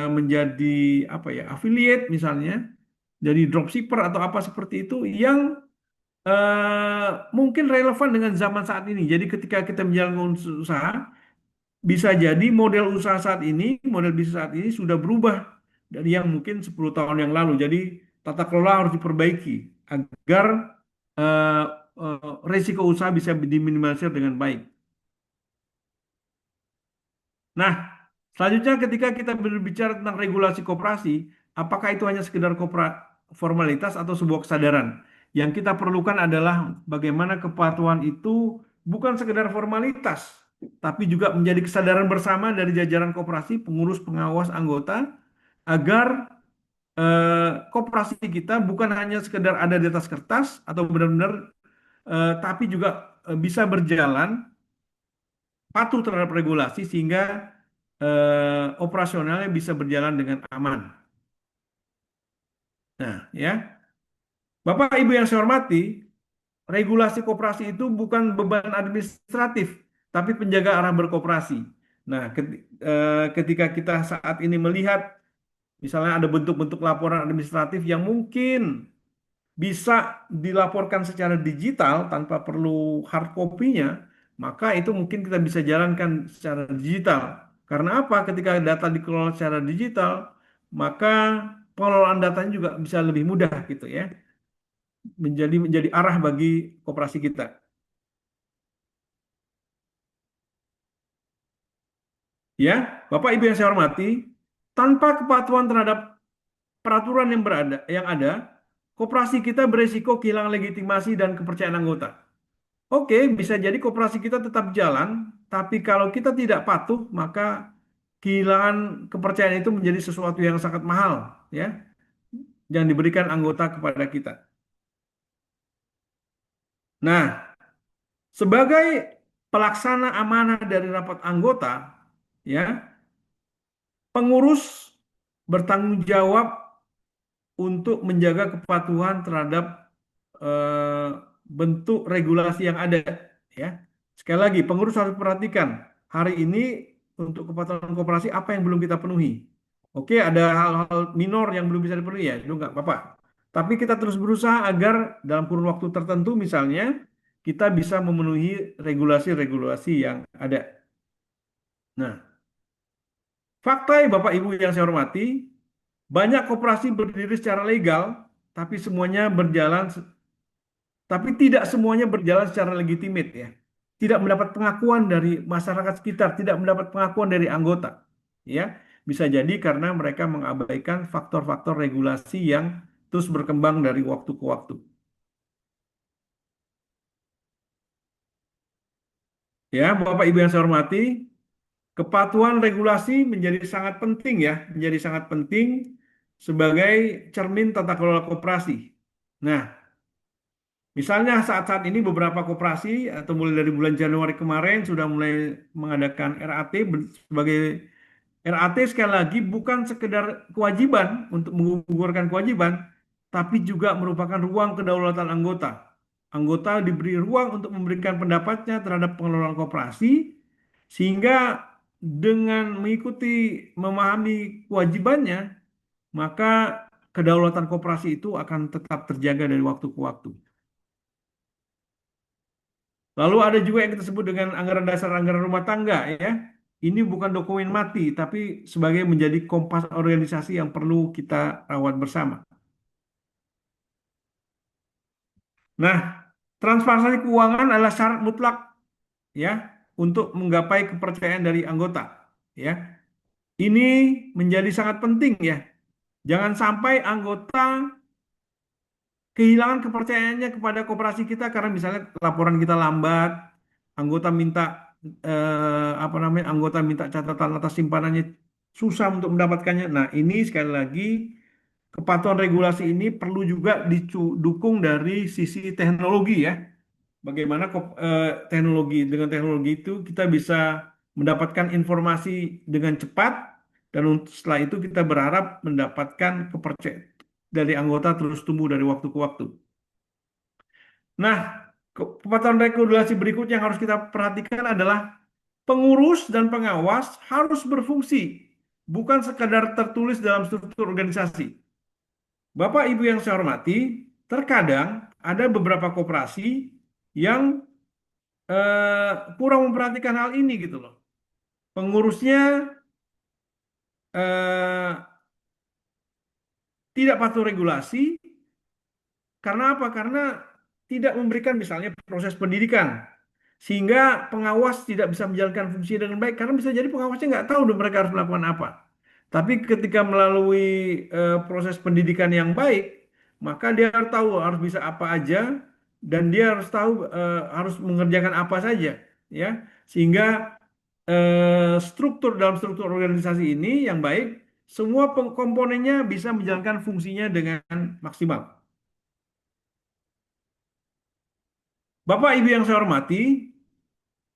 menjadi apa ya, affiliate misalnya, jadi dropshipper atau apa seperti itu yang mungkin relevan dengan zaman saat ini. Jadi ketika kita menjalankan usaha, bisa jadi model usaha saat ini, model bisnis saat ini sudah berubah dari yang mungkin 10 tahun yang lalu. Jadi tata kelola harus diperbaiki agar eh, risiko usaha bisa diminimalisir dengan baik. Nah, selanjutnya ketika kita berbicara tentang regulasi koperasi, apakah itu hanya sekedar formalitas atau sebuah kesadaran? Yang kita perlukan adalah bagaimana kepatuhan itu bukan sekedar formalitas, tapi juga menjadi kesadaran bersama dari jajaran koperasi, pengurus, pengawas, anggota, agar koperasi kita bukan hanya sekedar ada di atas kertas atau benar-benar, tapi juga bisa berjalan patuh terhadap regulasi sehingga operasionalnya bisa berjalan dengan aman. Nah, ya, Bapak Ibu yang saya hormati, regulasi koperasi itu bukan beban administratif, tapi penjaga arah berkoperasi. Nah, ketika kita saat ini melihat Misalnya ada bentuk-bentuk laporan administratif yang mungkin bisa dilaporkan secara digital tanpa perlu hard copy-nya, maka itu mungkin kita bisa jalankan secara digital. Karena apa? Ketika data dikelola secara digital, maka pengelolaan datanya juga bisa lebih mudah gitu ya. Menjadi arah bagi koperasi kita. Ya, Bapak Ibu yang saya hormati, tanpa kepatuhan terhadap peraturan yang ada, koperasi kita beresiko kehilangan legitimasi dan kepercayaan anggota. Oke, bisa jadi koperasi kita tetap jalan, tapi kalau kita tidak patuh, maka kehilangan kepercayaan itu menjadi sesuatu yang sangat mahal, ya, yang diberikan anggota kepada kita. Nah, sebagai pelaksana amanah dari rapat anggota, ya, pengurus bertanggung jawab untuk menjaga kepatuhan terhadap eh, bentuk regulasi yang ada, ya. Sekali lagi, pengurus harus perhatikan hari ini untuk kepatuhan koperasi apa yang belum kita penuhi. Oke, ada hal-hal minor yang belum bisa dipenuhi ya, itu nggak apa-apa. Tapi kita terus berusaha agar dalam kurun waktu tertentu, misalnya, kita bisa memenuhi regulasi-regulasi yang ada. Nah, fakta ya Bapak Ibu yang saya hormati, banyak koperasi berdiri secara legal, tapi tidak semuanya berjalan secara legitimate ya. Tidak mendapat pengakuan dari masyarakat sekitar, tidak mendapat pengakuan dari anggota. Ya, bisa jadi karena mereka mengabaikan faktor-faktor regulasi yang terus berkembang dari waktu ke waktu. Ya, Bapak Ibu yang saya hormati, kepatuhan regulasi menjadi sangat penting ya, menjadi sangat penting sebagai cermin tata kelola koperasi. Nah, misalnya saat-saat ini beberapa koperasi atau mulai dari bulan Januari kemarin sudah mulai mengadakan RAT sebagai RAT sekali lagi bukan sekedar kewajiban untuk menggugurkan kewajiban, tapi juga merupakan ruang kedaulatan anggota. Anggota diberi ruang untuk memberikan pendapatnya terhadap pengelolaan koperasi, sehingga dengan mengikuti memahami kewajibannya, maka kedaulatan koperasi itu akan tetap terjaga dari waktu ke waktu. Lalu ada juga yang kita sebut dengan anggaran dasar anggaran rumah tangga ya. Ini bukan dokumen mati, tapi sebagai menjadi kompas organisasi yang perlu kita rawat bersama. Nah, transparansi keuangan adalah syarat mutlak ya untuk menggapai kepercayaan dari anggota ya. Ini menjadi sangat penting ya. Jangan sampai anggota kehilangan kepercayaannya kepada koperasi kita karena misalnya laporan kita lambat, anggota minta apa namanya, anggota minta catatan atas simpanannya susah untuk mendapatkannya. Nah, ini sekali lagi kepatuhan regulasi ini perlu juga didukung dari sisi teknologi ya. Bagaimana teknologi, dengan teknologi itu kita bisa mendapatkan informasi dengan cepat dan setelah itu kita berharap mendapatkan kepercayaan dari anggota terus tumbuh dari waktu ke waktu. Nah, kepatuhan regulasi berikutnya yang harus kita perhatikan adalah pengurus dan pengawas harus berfungsi, bukan sekadar tertulis dalam struktur organisasi. Bapak Ibu yang saya hormati, terkadang ada beberapa koperasi yang kurang memperhatikan hal ini gitu loh. Pengurusnya eh, tidak patuh regulasi, karena apa? Karena tidak memberikan misalnya proses pendidikan. Sehingga pengawas tidak bisa menjalankan fungsi dengan baik. Karena bisa jadi pengawasnya nggak tahu dong mereka harus melakukan apa. Tapi ketika melalui proses pendidikan yang baik, maka dia harus tahu harus bisa apa aja dan dia harus tahu harus mengerjakan apa saja, ya. Sehingga dalam struktur organisasi ini yang baik, semua komponennya bisa menjalankan fungsinya dengan maksimal. Bapak Ibu yang saya hormati,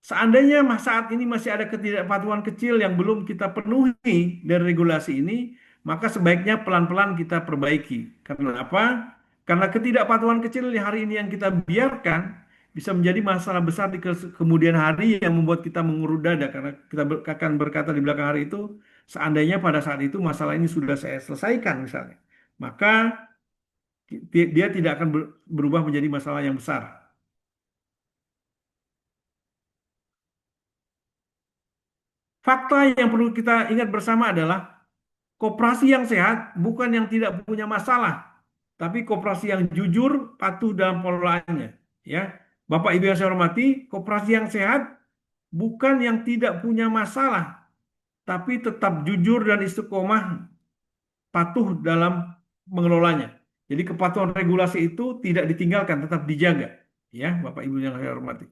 seandainya saat ini masih ada ketidakpatuhan kecil yang belum kita penuhi dari regulasi ini, maka sebaiknya pelan-pelan kita perbaiki. Karena apa? Karena ketidakpatuhan kecil yang hari ini yang kita biarkan bisa menjadi masalah besar di kemudian hari yang membuat kita mengurut dada. Karena kita akan berkata di belakang hari itu, Seandainya pada saat itu masalah ini sudah saya selesaikan misalnya, maka dia tidak akan berubah menjadi masalah yang besar. Fakta yang perlu kita ingat bersama adalah koperasi yang sehat bukan yang tidak punya masalah, tapi koperasi yang jujur, patuh dalam pengelolaannya. Ya, Bapak Ibu yang saya hormati, koperasi yang sehat bukan yang tidak punya masalah, tapi tetap jujur dan istiqomah patuh dalam mengelolanya. Jadi kepatuhan regulasi itu tidak ditinggalkan, tetap dijaga. Ya, Bapak Ibu yang saya hormati.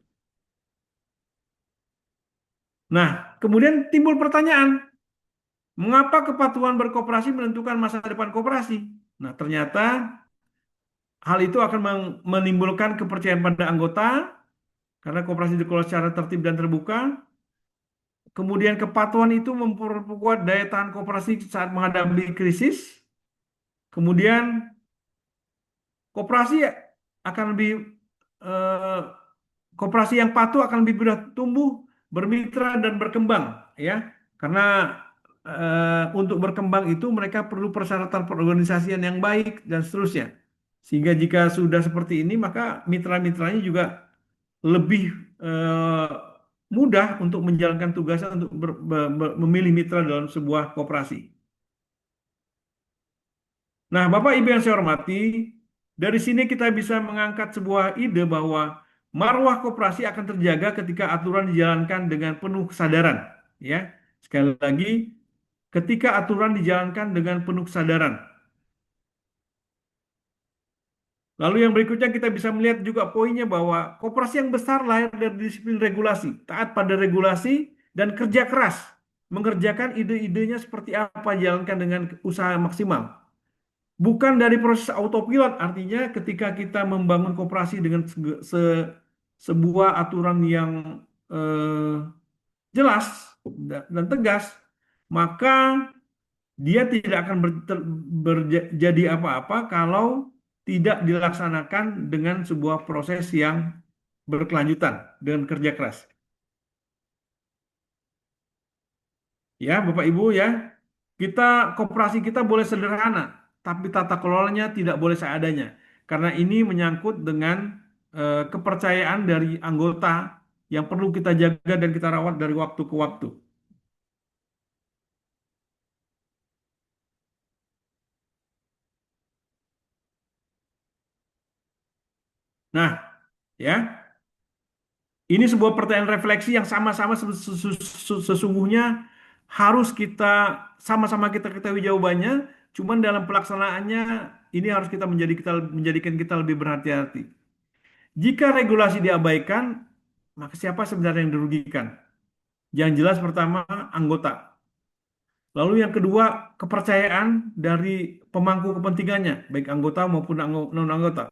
Nah, kemudian timbul pertanyaan, mengapa kepatuhan berkoperasi menentukan masa depan koperasi? Nah, ternyata hal itu akan menimbulkan kepercayaan pada anggota karena koperasi dikelola secara tertib dan terbuka. Kemudian kepatuhan itu memperkuat daya tahan koperasi saat menghadapi krisis. Kemudian koperasi akan lebih eh, koperasi yang patuh akan lebih mudah tumbuh, bermitra dan berkembang, ya. Karena untuk berkembang itu mereka perlu persyaratan perorganisasian yang baik dan seterusnya. Sehingga jika sudah seperti ini, maka mitra-mitranya juga lebih eh, mudah untuk menjalankan tugasnya untuk memilih mitra dalam sebuah koperasi. Nah, Bapak Ibu yang saya hormati, dari sini kita bisa mengangkat sebuah ide bahwa marwah koperasi akan terjaga ketika aturan dijalankan dengan penuh kesadaran. Ya, sekali lagi, ketika aturan dijalankan dengan penuh kesadaran. Lalu yang berikutnya kita bisa melihat juga poinnya bahwa koperasi yang besar lahir dari disiplin regulasi, taat pada regulasi, dan kerja keras, mengerjakan ide-idenya seperti apa, jalankan dengan usaha maksimal. Bukan dari proses autopilot, artinya ketika kita membangun koperasi dengan sebuah aturan yang eh, jelas dan tegas, maka dia tidak akan jadi apa-apa kalau tidak dilaksanakan dengan sebuah proses yang berkelanjutan dengan kerja keras. Ya, Bapak Ibu ya, koperasi kita boleh sederhana, tapi tata kelolanya tidak boleh seadanya. Karena ini menyangkut dengan kepercayaan dari anggota yang perlu kita jaga dan kita rawat dari waktu ke waktu. Nah, ya, ini sebuah pertanyaan refleksi yang sama-sama sesungguhnya harus kita sama-sama kita ketahui jawabannya, cuman dalam pelaksanaannya ini harus menjadikan kita lebih berhati-hati. Jika regulasi diabaikan, maka siapa sebenarnya yang dirugikan? Yang jelas pertama anggota. Lalu yang kedua kepercayaan dari pemangku kepentingannya, baik anggota maupun non-anggota.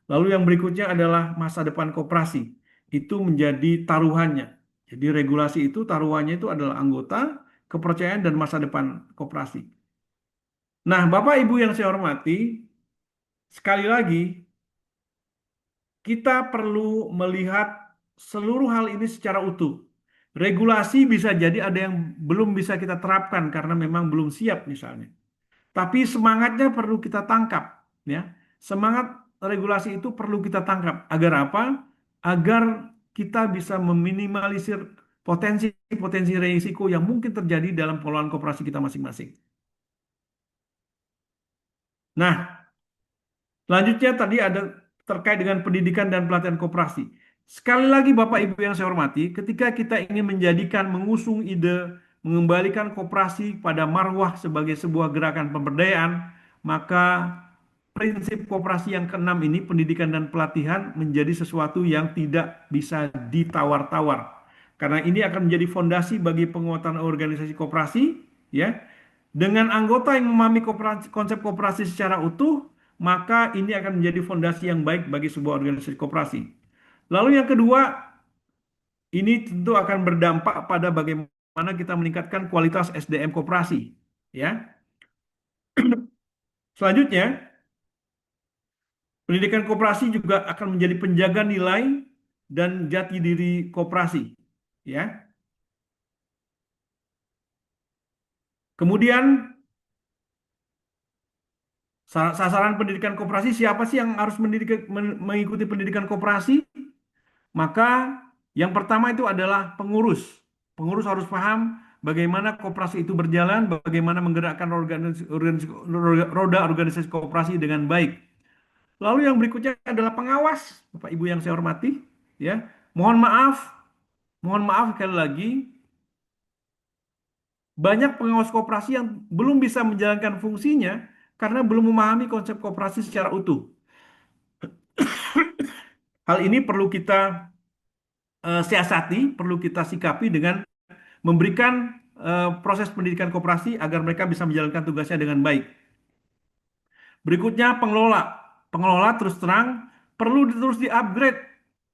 Lalu yang berikutnya adalah masa depan koperasi. Itu menjadi taruhannya. Jadi regulasi itu taruhannya itu adalah anggota, kepercayaan dan masa depan koperasi. Nah, Bapak Ibu yang saya hormati, sekali lagi kita perlu melihat seluruh hal ini secara utuh. Regulasi bisa jadi ada yang belum bisa kita terapkan karena memang belum siap misalnya. Tapi semangatnya perlu kita tangkap, ya. Semangat regulasi itu perlu kita tangkap. Agar apa? Agar kita bisa meminimalisir potensi-potensi risiko yang mungkin terjadi dalam pengelolaan koperasi kita masing-masing. Nah, selanjutnya tadi ada terkait dengan pendidikan dan pelatihan koperasi. Sekali lagi Bapak Ibu yang saya hormati, ketika kita ingin mengusung ide, mengembalikan koperasi pada marwah sebagai sebuah gerakan pemberdayaan, maka prinsip koperasi yang keenam ini, pendidikan dan pelatihan, menjadi sesuatu yang tidak bisa ditawar-tawar. Karena ini akan menjadi fondasi bagi penguatan organisasi koperasi, ya. Dengan anggota yang memahami konsep koperasi secara utuh, maka ini akan menjadi fondasi yang baik bagi sebuah organisasi koperasi. Lalu yang kedua, ini tentu akan berdampak pada bagaimana kita meningkatkan kualitas SDM koperasi, ya. Selanjutnya, pendidikan koperasi juga akan menjadi penjaga nilai dan jati diri koperasi, ya. Kemudian sasaran pendidikan koperasi, siapa sih yang harus mengikuti pendidikan koperasi? Maka yang pertama itu adalah pengurus. Pengurus harus paham bagaimana koperasi itu berjalan, bagaimana menggerakkan roda organisasi koperasi dengan baik. Lalu yang berikutnya adalah pengawas, Bapak Ibu yang saya hormati, ya. Mohon maaf sekali lagi, banyak pengawas koperasi yang belum bisa menjalankan fungsinya karena belum memahami konsep koperasi secara utuh. Hal ini perlu kita siasati, perlu kita sikapi dengan memberikan proses pendidikan koperasi agar mereka bisa menjalankan tugasnya dengan baik. Berikutnya pengelola. Pengelola terus terang perlu terus di-upgrade,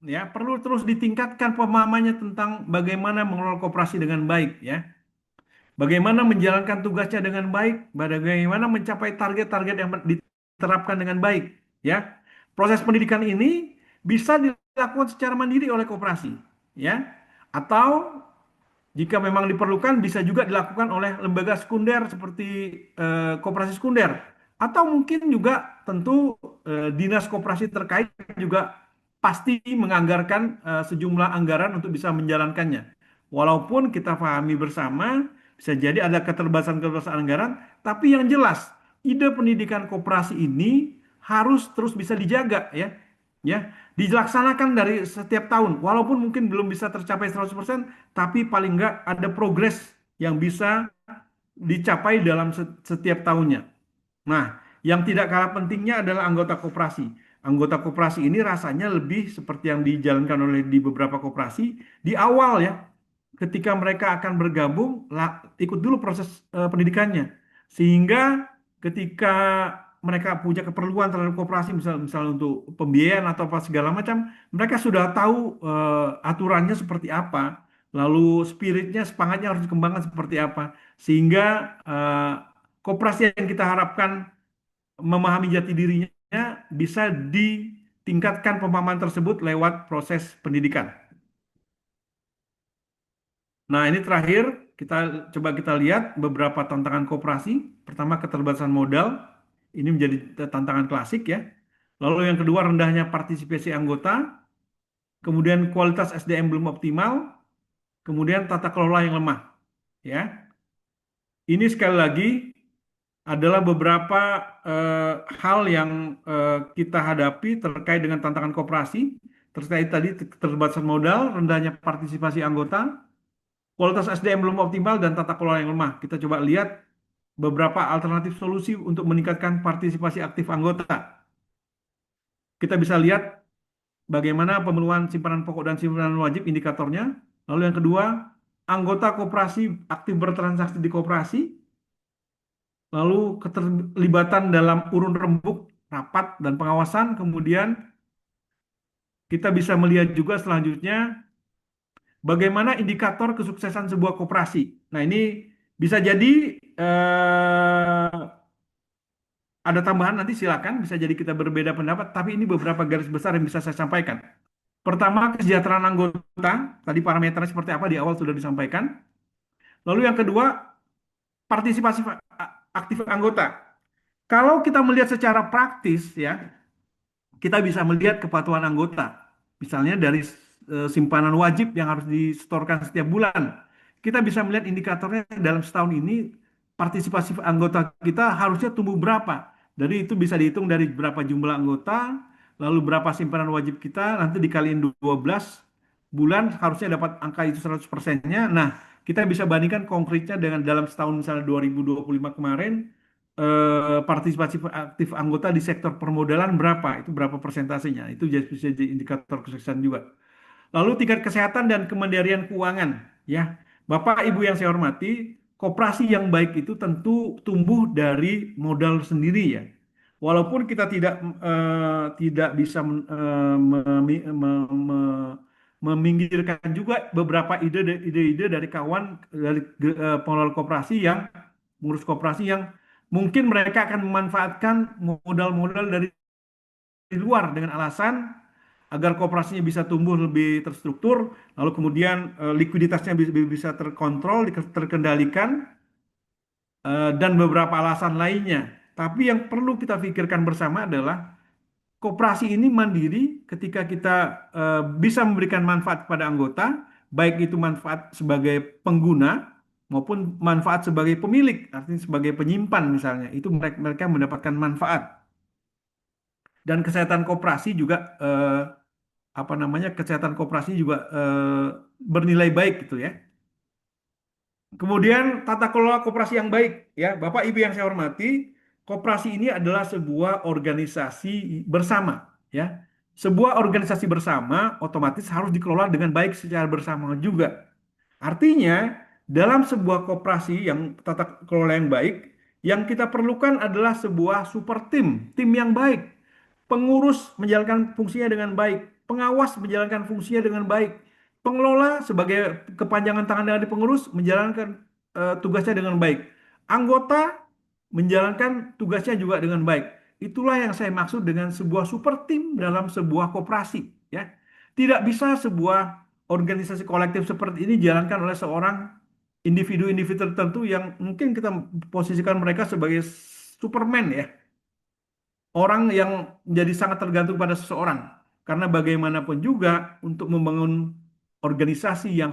ya, perlu terus ditingkatkan pemahamannya tentang bagaimana mengelola koperasi dengan baik, ya. Bagaimana menjalankan tugasnya dengan baik, bagaimana mencapai target-target yang diterapkan dengan baik, ya. Proses pendidikan ini bisa dilakukan secara mandiri oleh koperasi, ya. Atau jika memang diperlukan bisa juga dilakukan oleh lembaga sekunder seperti koperasi sekunder atau mungkin juga tentu dinas koperasi terkait juga pasti menganggarkan sejumlah anggaran untuk bisa menjalankannya. Walaupun kita pahami bersama bisa jadi ada keterbatasan-keterbatasan anggaran, tapi yang jelas ide pendidikan koperasi ini harus terus bisa dijaga, ya. Ya, dilaksanakan dari setiap tahun walaupun mungkin belum bisa tercapai 100%, tapi paling enggak ada progres yang bisa dicapai dalam setiap tahunnya. Nah, yang tidak kalah pentingnya adalah anggota koperasi. Anggota koperasi ini rasanya lebih seperti yang dijalankan oleh di beberapa koperasi di awal, ya. Ketika mereka akan bergabung, ikut dulu proses pendidikannya. Sehingga ketika mereka punya keperluan terhadap koperasi, misal untuk pembiayaan atau apa segala macam, mereka sudah tahu aturannya seperti apa, lalu spiritnya, semangatnya harus dikembangkan seperti apa, sehingga koperasi yang kita harapkan memahami jati dirinya bisa ditingkatkan pemahaman tersebut lewat proses pendidikan. Nah, ini terakhir kita lihat beberapa tantangan koperasi. Pertama, keterbatasan modal. Ini menjadi tantangan klasik, ya. Lalu yang kedua, rendahnya partisipasi anggota. Kemudian kualitas SDM belum optimal. Kemudian tata kelola yang lemah, ya. Ini sekali lagi adalah beberapa hal yang kita hadapi terkait dengan tantangan koperasi. Terkait tadi keterbatasan modal, rendahnya partisipasi anggota, kualitas SDM belum optimal, dan tata kelola yang lemah. Kita coba lihat beberapa alternatif solusi untuk meningkatkan partisipasi aktif anggota. Kita bisa lihat bagaimana pemenuhan simpanan pokok dan simpanan wajib indikatornya. Lalu yang kedua, anggota koperasi aktif bertransaksi di koperasi. Lalu keterlibatan dalam urun rembuk, rapat, dan pengawasan. Kemudian kita bisa melihat juga selanjutnya bagaimana indikator kesuksesan sebuah koperasi. Nah, ini bisa jadi ada tambahan, nanti silakan, bisa jadi kita berbeda pendapat, tapi ini beberapa garis besar yang bisa saya sampaikan. Pertama, kesejahteraan anggota, tadi parameternya seperti apa di awal sudah disampaikan. Lalu yang kedua, partisipasi aktif anggota. Kalau kita melihat secara praktis, ya, kita bisa melihat kepatuhan anggota. Misalnya dari simpanan wajib yang harus disetorkan setiap bulan. Kita bisa melihat indikatornya dalam setahun ini partisipasi anggota kita harusnya tumbuh berapa. Dari itu bisa dihitung dari berapa jumlah anggota, lalu berapa simpanan wajib kita, nanti dikaliin 12 bulan harusnya dapat angka itu 100%-nya. Nah, kita bisa bandingkan konkretnya dengan dalam setahun misalnya 2025 kemarin, partisipasi aktif anggota di sektor permodalan berapa, itu berapa persentasenya, itu bisa jadi indikator kesuksesan juga. Lalu tingkat kesehatan dan kemandirian keuangan, ya. Bapak Ibu yang saya hormati, koperasi yang baik itu tentu tumbuh dari modal sendiri, ya. Walaupun kita tidak bisa meminggirkan juga beberapa ide-ide dari kawan dari pengelola koperasi yang mengurus koperasi yang mungkin mereka akan memanfaatkan modal-modal dari luar dengan alasan agar koperasinya bisa tumbuh lebih terstruktur, lalu kemudian likuiditasnya bisa terkontrol, terkendalikan, dan beberapa alasan lainnya. Tapi yang perlu kita pikirkan bersama adalah koperasi ini mandiri ketika kita bisa memberikan manfaat kepada anggota, baik itu manfaat sebagai pengguna maupun manfaat sebagai pemilik, artinya sebagai penyimpan misalnya, itu mereka mendapatkan manfaat. Dan kesehatan koperasi juga apa namanya, kesehatan koperasi juga bernilai baik gitu ya. Kemudian tata kelola koperasi yang baik ya, Bapak Ibu yang saya hormati, koperasi ini adalah sebuah organisasi bersama ya. Sebuah organisasi bersama otomatis harus dikelola dengan baik secara bersama juga. Artinya, dalam sebuah koperasi yang tata kelola yang baik, yang kita perlukan adalah sebuah super tim yang baik. Pengurus menjalankan fungsinya dengan baik, pengawas menjalankan fungsinya dengan baik, pengelola sebagai kepanjangan tangan dari pengurus menjalankan tugasnya dengan baik, anggota menjalankan tugasnya juga dengan baik. Itulah yang saya maksud dengan sebuah super tim dalam sebuah koperasi, ya. Tidak bisa sebuah organisasi kolektif seperti ini dijalankan oleh seorang individu-individu tertentu yang mungkin kita posisikan mereka sebagai Superman ya. Orang yang menjadi sangat tergantung pada seseorang. Karena bagaimanapun juga untuk membangun organisasi yang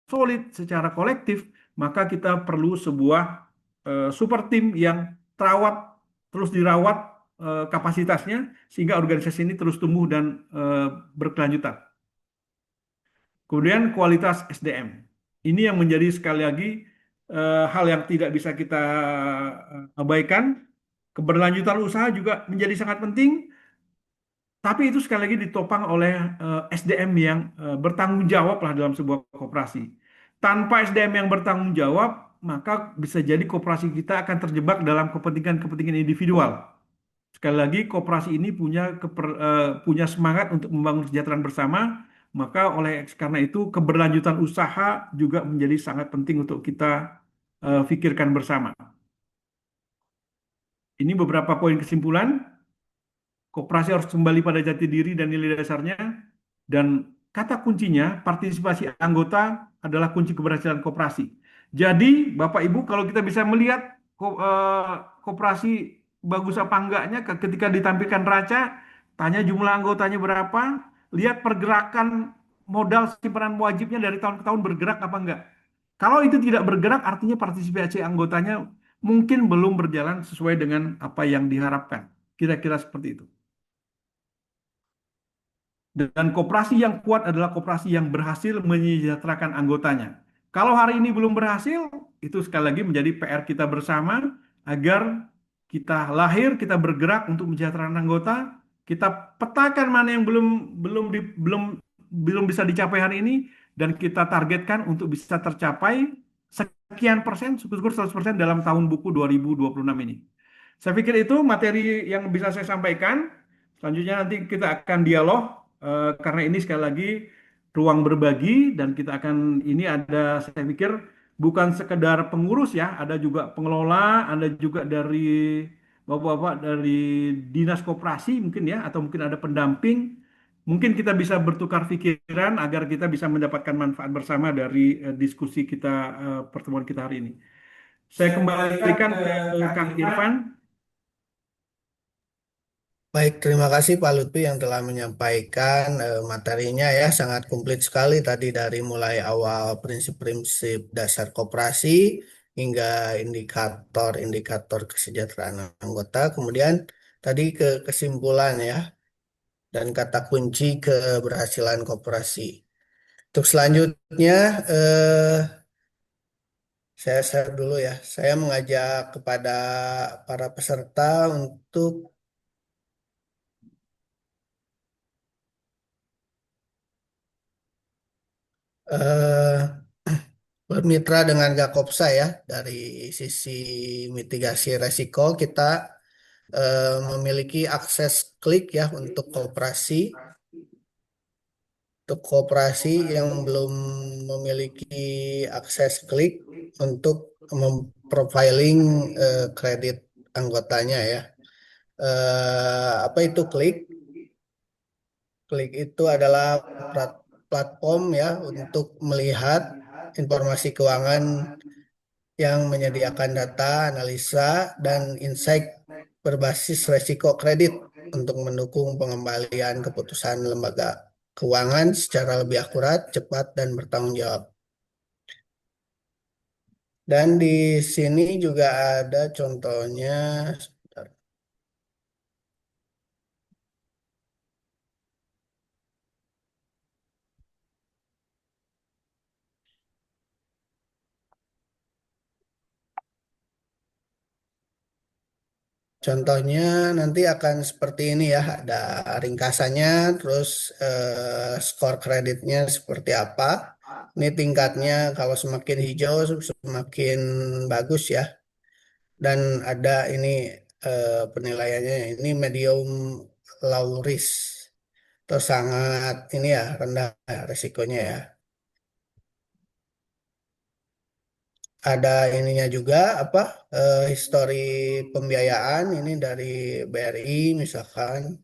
solid secara kolektif, maka kita perlu sebuah super tim yang terawat, terus dirawat kapasitasnya, sehingga organisasi ini terus tumbuh dan berkelanjutan. Kemudian kualitas SDM. Ini yang menjadi sekali lagi hal yang tidak bisa kita abaikan. Keberlanjutan usaha juga menjadi sangat penting, tapi itu sekali lagi ditopang oleh SDM yang bertanggung jawab lah dalam sebuah koperasi. Tanpa SDM yang bertanggung jawab, maka bisa jadi koperasi kita akan terjebak dalam kepentingan-kepentingan individual. Sekali lagi, koperasi ini punya semangat untuk membangun kesejahteraan bersama, maka oleh karena itu keberlanjutan usaha juga menjadi sangat penting untuk kita pikirkan bersama. Ini beberapa poin kesimpulan. Koperasi harus kembali pada jati diri dan nilai dasarnya. Dan kata kuncinya, partisipasi anggota adalah kunci keberhasilan koperasi. Jadi, Bapak Ibu, kalau kita bisa melihat koperasi bagus apa enggaknya ketika ditampilkan neraca, tanya jumlah anggotanya berapa, lihat pergerakan modal simpanan wajibnya dari tahun ke tahun bergerak apa enggak. Kalau itu tidak bergerak, artinya partisipasi anggotanya mungkin belum berjalan sesuai dengan apa yang diharapkan. Kira-kira seperti itu. Dan koperasi yang kuat adalah koperasi yang berhasil menyejahterakan anggotanya. Kalau hari ini belum berhasil, itu sekali lagi menjadi PR kita bersama agar kita lahir, kita bergerak untuk menyejahterakan anggota. Kita petakan mana yang belum bisa dicapai hari ini dan kita targetkan untuk bisa tercapai sekian persen, syukur-syukur 100% dalam tahun buku 2026 ini. Saya pikir itu materi yang bisa saya sampaikan. Selanjutnya nanti kita akan dialog karena ini sekali lagi ruang berbagi dan kita akan ini ada saya pikir bukan sekedar pengurus ya, ada juga pengelola, ada juga dari bapak-bapak dari dinas koperasi mungkin ya, atau mungkin ada pendamping. Mungkin kita bisa bertukar pikiran agar kita bisa mendapatkan manfaat bersama dari diskusi kita pertemuan kita hari ini. Saya kembalikan ke Kang Irfan. Baik, terima kasih Pak Lutfi yang telah menyampaikan materinya ya, sangat komplit sekali tadi dari mulai awal prinsip-prinsip dasar koperasi hingga indikator-indikator kesejahteraan anggota, kemudian tadi ke kesimpulan ya, dan kata kunci keberhasilan koperasi. Untuk selanjutnya, saya share dulu ya, saya mengajak kepada para peserta untuk eh, bermitra dengan Gakopsa ya. Dari sisi mitigasi resiko kita memiliki akses klik ya untuk kooperasi yang belum memiliki akses klik untuk memprofiling kredit anggotanya ya. Apa itu klik? Klik itu adalah platform ya untuk melihat informasi keuangan yang menyediakan data, analisa, dan insight berbasis resiko kredit untuk mendukung pengembalian keputusan lembaga keuangan secara lebih akurat, cepat, dan bertanggung jawab. Dan di sini juga ada contohnya. Sebentar. Contohnya nanti akan seperti ini ya, ada ringkasannya, terus skor kreditnya seperti apa. Ini tingkatnya kalau semakin hijau semakin bagus ya. Dan ada ini penilaiannya, ini medium low risk, atau sangat ini ya rendah resikonya ya. Ada ininya juga apa histori pembiayaan ini dari BRI misalkan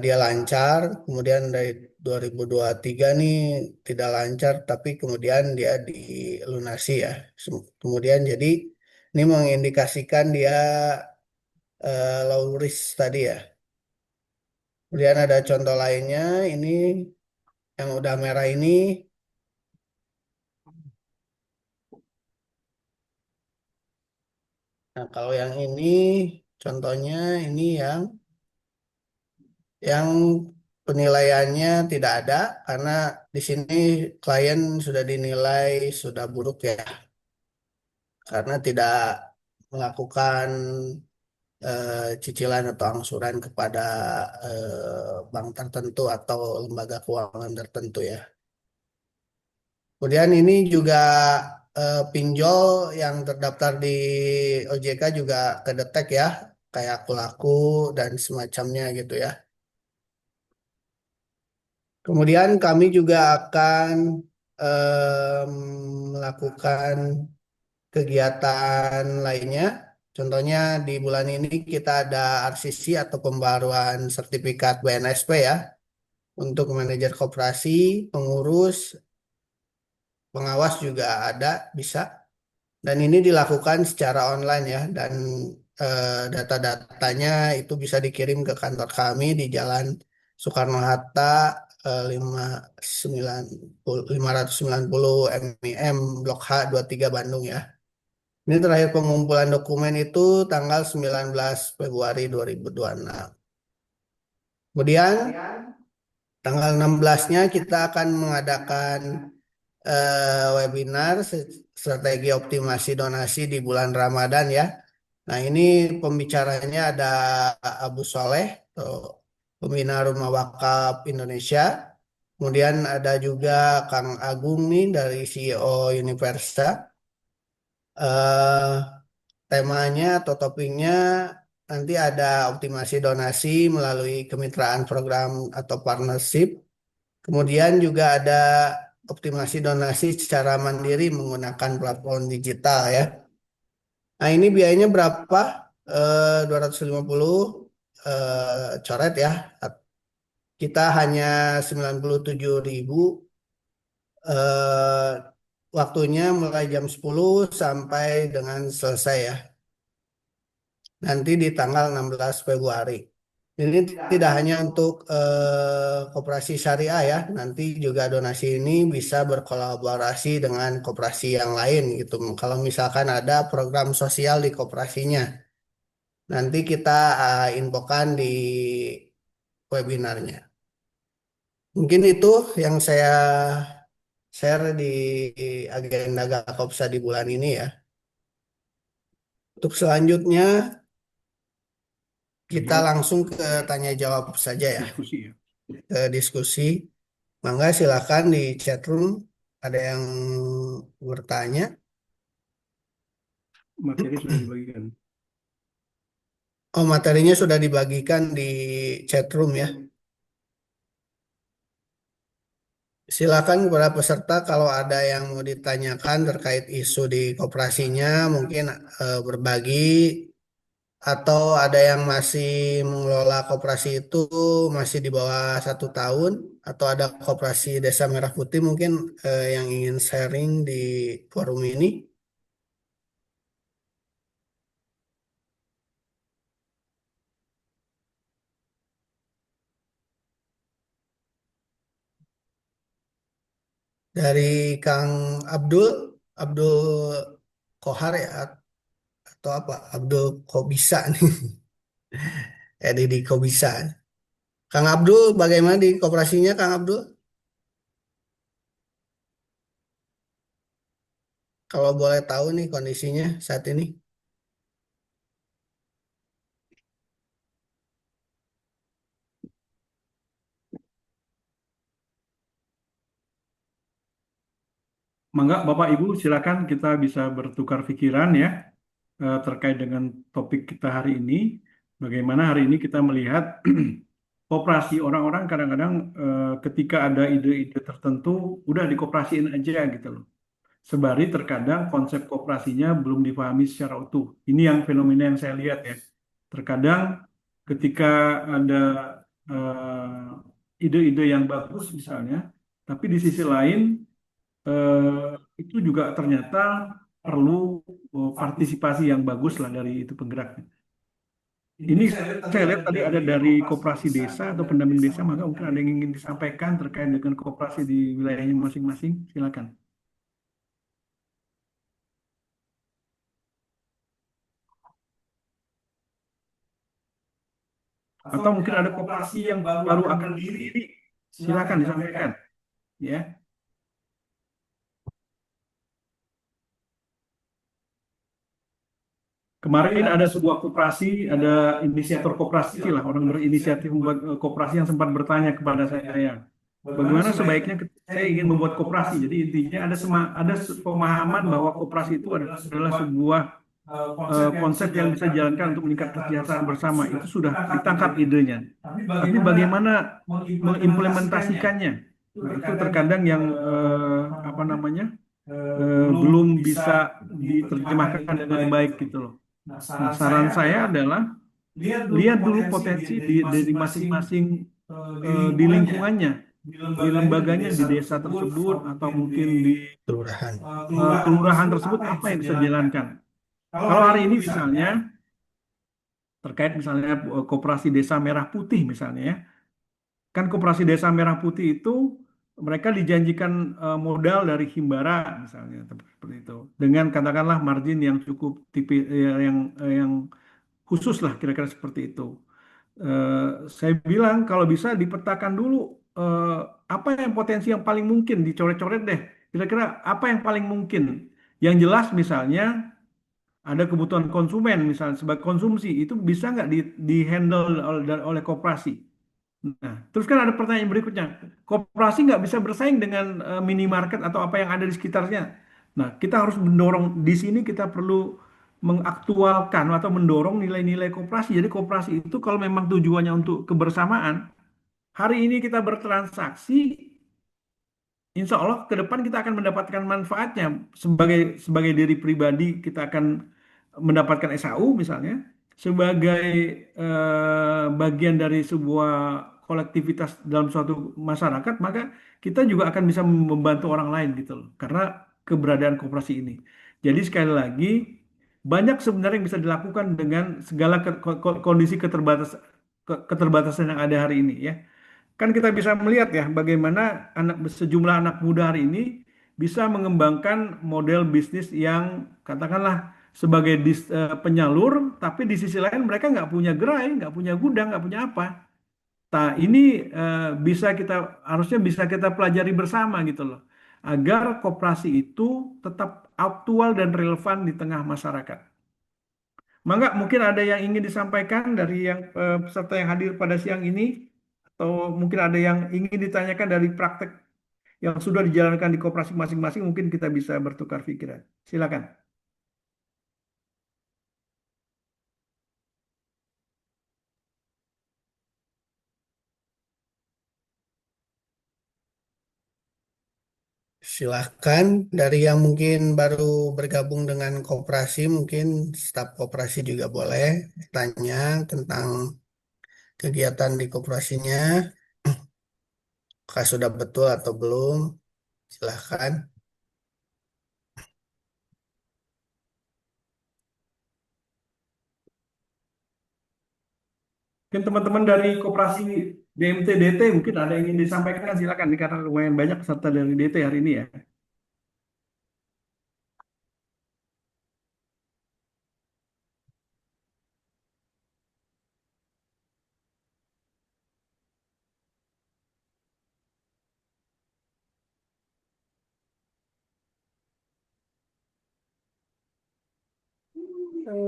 dia lancar, kemudian dari 2023 nih tidak lancar, tapi kemudian dia dilunasi ya. Kemudian jadi ini mengindikasikan dia low risk tadi ya. Kemudian ada contoh lainnya, ini yang udah merah ini. Nah, kalau yang ini contohnya ini yang penilaiannya tidak ada karena di sini klien sudah dinilai sudah buruk ya karena tidak melakukan cicilan atau angsuran kepada bank tertentu atau lembaga keuangan tertentu ya. Kemudian ini juga pinjol yang terdaftar di OJK juga kedetek ya, kayak Aku-Laku dan semacamnya gitu ya. Kemudian kami juga akan em, melakukan kegiatan lainnya. Contohnya di bulan ini kita ada RCC atau pembaruan sertifikat BNSP ya untuk manajer koperasi, pengurus, pengawas juga ada bisa. Dan ini dilakukan secara online ya dan data-datanya itu bisa dikirim ke kantor kami di Jalan Soekarno-Hatta 590 MIM Blok H 23 Bandung ya. Ini terakhir pengumpulan dokumen itu tanggal 19 Februari 2026. Kemudian tanggal 16-nya kita akan mengadakan webinar strategi optimasi donasi di bulan Ramadan ya. Nah, ini pembicaranya ada Abu Soleh, pembina Rumah Wakaf Indonesia. Kemudian ada juga Kang Agung nih dari CEO Universa. Eh, temanya atau topiknya nanti ada optimasi donasi melalui kemitraan program atau partnership. Kemudian juga ada optimasi donasi secara mandiri menggunakan platform digital ya. Nah, ini biayanya berapa? 250 coret ya. Kita hanya 97.000 eh, waktunya mulai jam 10 sampai dengan selesai ya. Nanti di tanggal 16 Februari. Ini tidak hanya untuk koperasi syariah ya, nanti juga donasi ini bisa berkolaborasi dengan koperasi yang lain gitu. Kalau misalkan ada program sosial di koperasinya, nanti kita infokan di webinarnya. Mungkin itu yang saya share di agenda Gakopsa di bulan ini ya. Untuk selanjutnya kita langsung ke tanya jawab saja ya, Diskusi ya. ke diskusi. Mangga silakan di chat room ada yang bertanya. Materi sudah dibagikan. Oh, materinya sudah dibagikan di chat room ya. Silakan kepada peserta kalau ada yang mau ditanyakan terkait isu di koperasinya, mungkin berbagi atau ada yang masih mengelola koperasi itu masih di bawah 1 tahun atau ada koperasi Desa Merah Putih mungkin yang ingin sharing di forum ini. Dari Kang Abdul, Abdul Kohar ya, atau apa? Abdul kok bisa nih? Didi kok bisa? Kang Abdul, bagaimana di koperasinya, Kang Abdul? Kalau boleh tahu nih kondisinya saat ini. Mangga Bapak Ibu silakan kita bisa bertukar pikiran ya terkait dengan topik kita hari ini. Bagaimana hari ini kita melihat koperasi orang-orang kadang-kadang ketika ada ide-ide tertentu udah dikoperasiin aja gitu loh. Sebari terkadang konsep koperasinya belum dipahami secara utuh. Ini yang fenomena yang saya lihat ya. Terkadang ketika ada ide-ide yang bagus misalnya, tapi di sisi lain itu juga ternyata perlu partisipasi yang bagus lah dari itu penggeraknya. Ini saya lihat tadi ada dari koperasi desa atau pendamping desa, maka mungkin ada yang ingin disampaikan terkait dengan koperasi di wilayahnya masing-masing. Silakan. Atau mungkin ada koperasi yang baru akan diri, silakan disampaikan. Ya, kemarin ada sebuah koperasi, ada inisiator koperasi lah, orang berinisiatif membuat koperasi yang sempat bertanya kepada saya, bagaimana sebaiknya saya ingin membuat koperasi. Jadi intinya ada pemahaman bahwa koperasi itu adalah sebuah konsep yang bisa dijalankan untuk meningkatkan kesejahteraan bersama. Itu sudah ditangkap idenya. Tapi bagaimana mengimplementasikannya? Nah, itu terkadang yang apa namanya belum bisa diterjemahkan dengan baik gitu loh. Nah, saran saya adalah lihat dulu potensi dari masing-masing di lingkungannya, di lembaganya, di desa tersebut, atau mungkin di Kelurahan. kelurahan tersebut apa yang bisa dijalankan. Kalau hari ini misalnya terkait misalnya koperasi Desa Merah Putih misalnya ya, kan koperasi Desa Merah Putih itu mereka dijanjikan modal dari Himbara misalnya seperti itu, dengan katakanlah margin yang cukup tipis, yang khusus lah kira-kira seperti itu. Saya bilang kalau bisa dipetakan dulu eh, apa yang potensi yang paling mungkin, dicoret-coret deh. Kira-kira apa yang paling mungkin? Yang jelas misalnya ada kebutuhan konsumen misalnya sebagai konsumsi itu bisa nggak di-handle oleh koperasi. Nah, terus kan ada pertanyaan berikutnya. Koperasi nggak bisa bersaing dengan minimarket atau apa yang ada di sekitarnya. Nah, kita harus mendorong di sini kita perlu mengaktualkan atau mendorong nilai-nilai koperasi. Jadi koperasi itu kalau memang tujuannya untuk kebersamaan, hari ini kita bertransaksi, insya Allah ke depan kita akan mendapatkan manfaatnya sebagai diri pribadi kita akan mendapatkan SAU misalnya sebagai bagian dari sebuah kolektivitas dalam suatu masyarakat, maka kita juga akan bisa membantu orang lain gitu loh karena keberadaan koperasi ini. Jadi sekali lagi banyak sebenarnya yang bisa dilakukan dengan segala kondisi keterbatasan yang ada hari ini ya. Kan kita bisa melihat ya bagaimana sejumlah anak muda hari ini bisa mengembangkan model bisnis yang katakanlah sebagai penyalur, tapi di sisi lain mereka nggak punya gerai, nggak punya gudang, nggak punya apa. Nah, ini bisa kita harusnya bisa kita pelajari bersama gitu loh, agar koperasi itu tetap aktual dan relevan di tengah masyarakat. Mangga, mungkin ada yang ingin disampaikan dari yang peserta yang hadir pada siang ini, atau mungkin ada yang ingin ditanyakan dari praktek yang sudah dijalankan di koperasi masing-masing, mungkin kita bisa bertukar pikiran. Silakan. Silahkan dari yang mungkin baru bergabung dengan koperasi, mungkin staf koperasi juga boleh tanya tentang kegiatan di koperasinya. Apakah sudah betul atau belum? Silahkan. Mungkin teman-teman dari koperasi BMT DT mungkin ada yang ingin disampaikan, silakan nih, karena lumayan banyak peserta dari DT hari ini ya.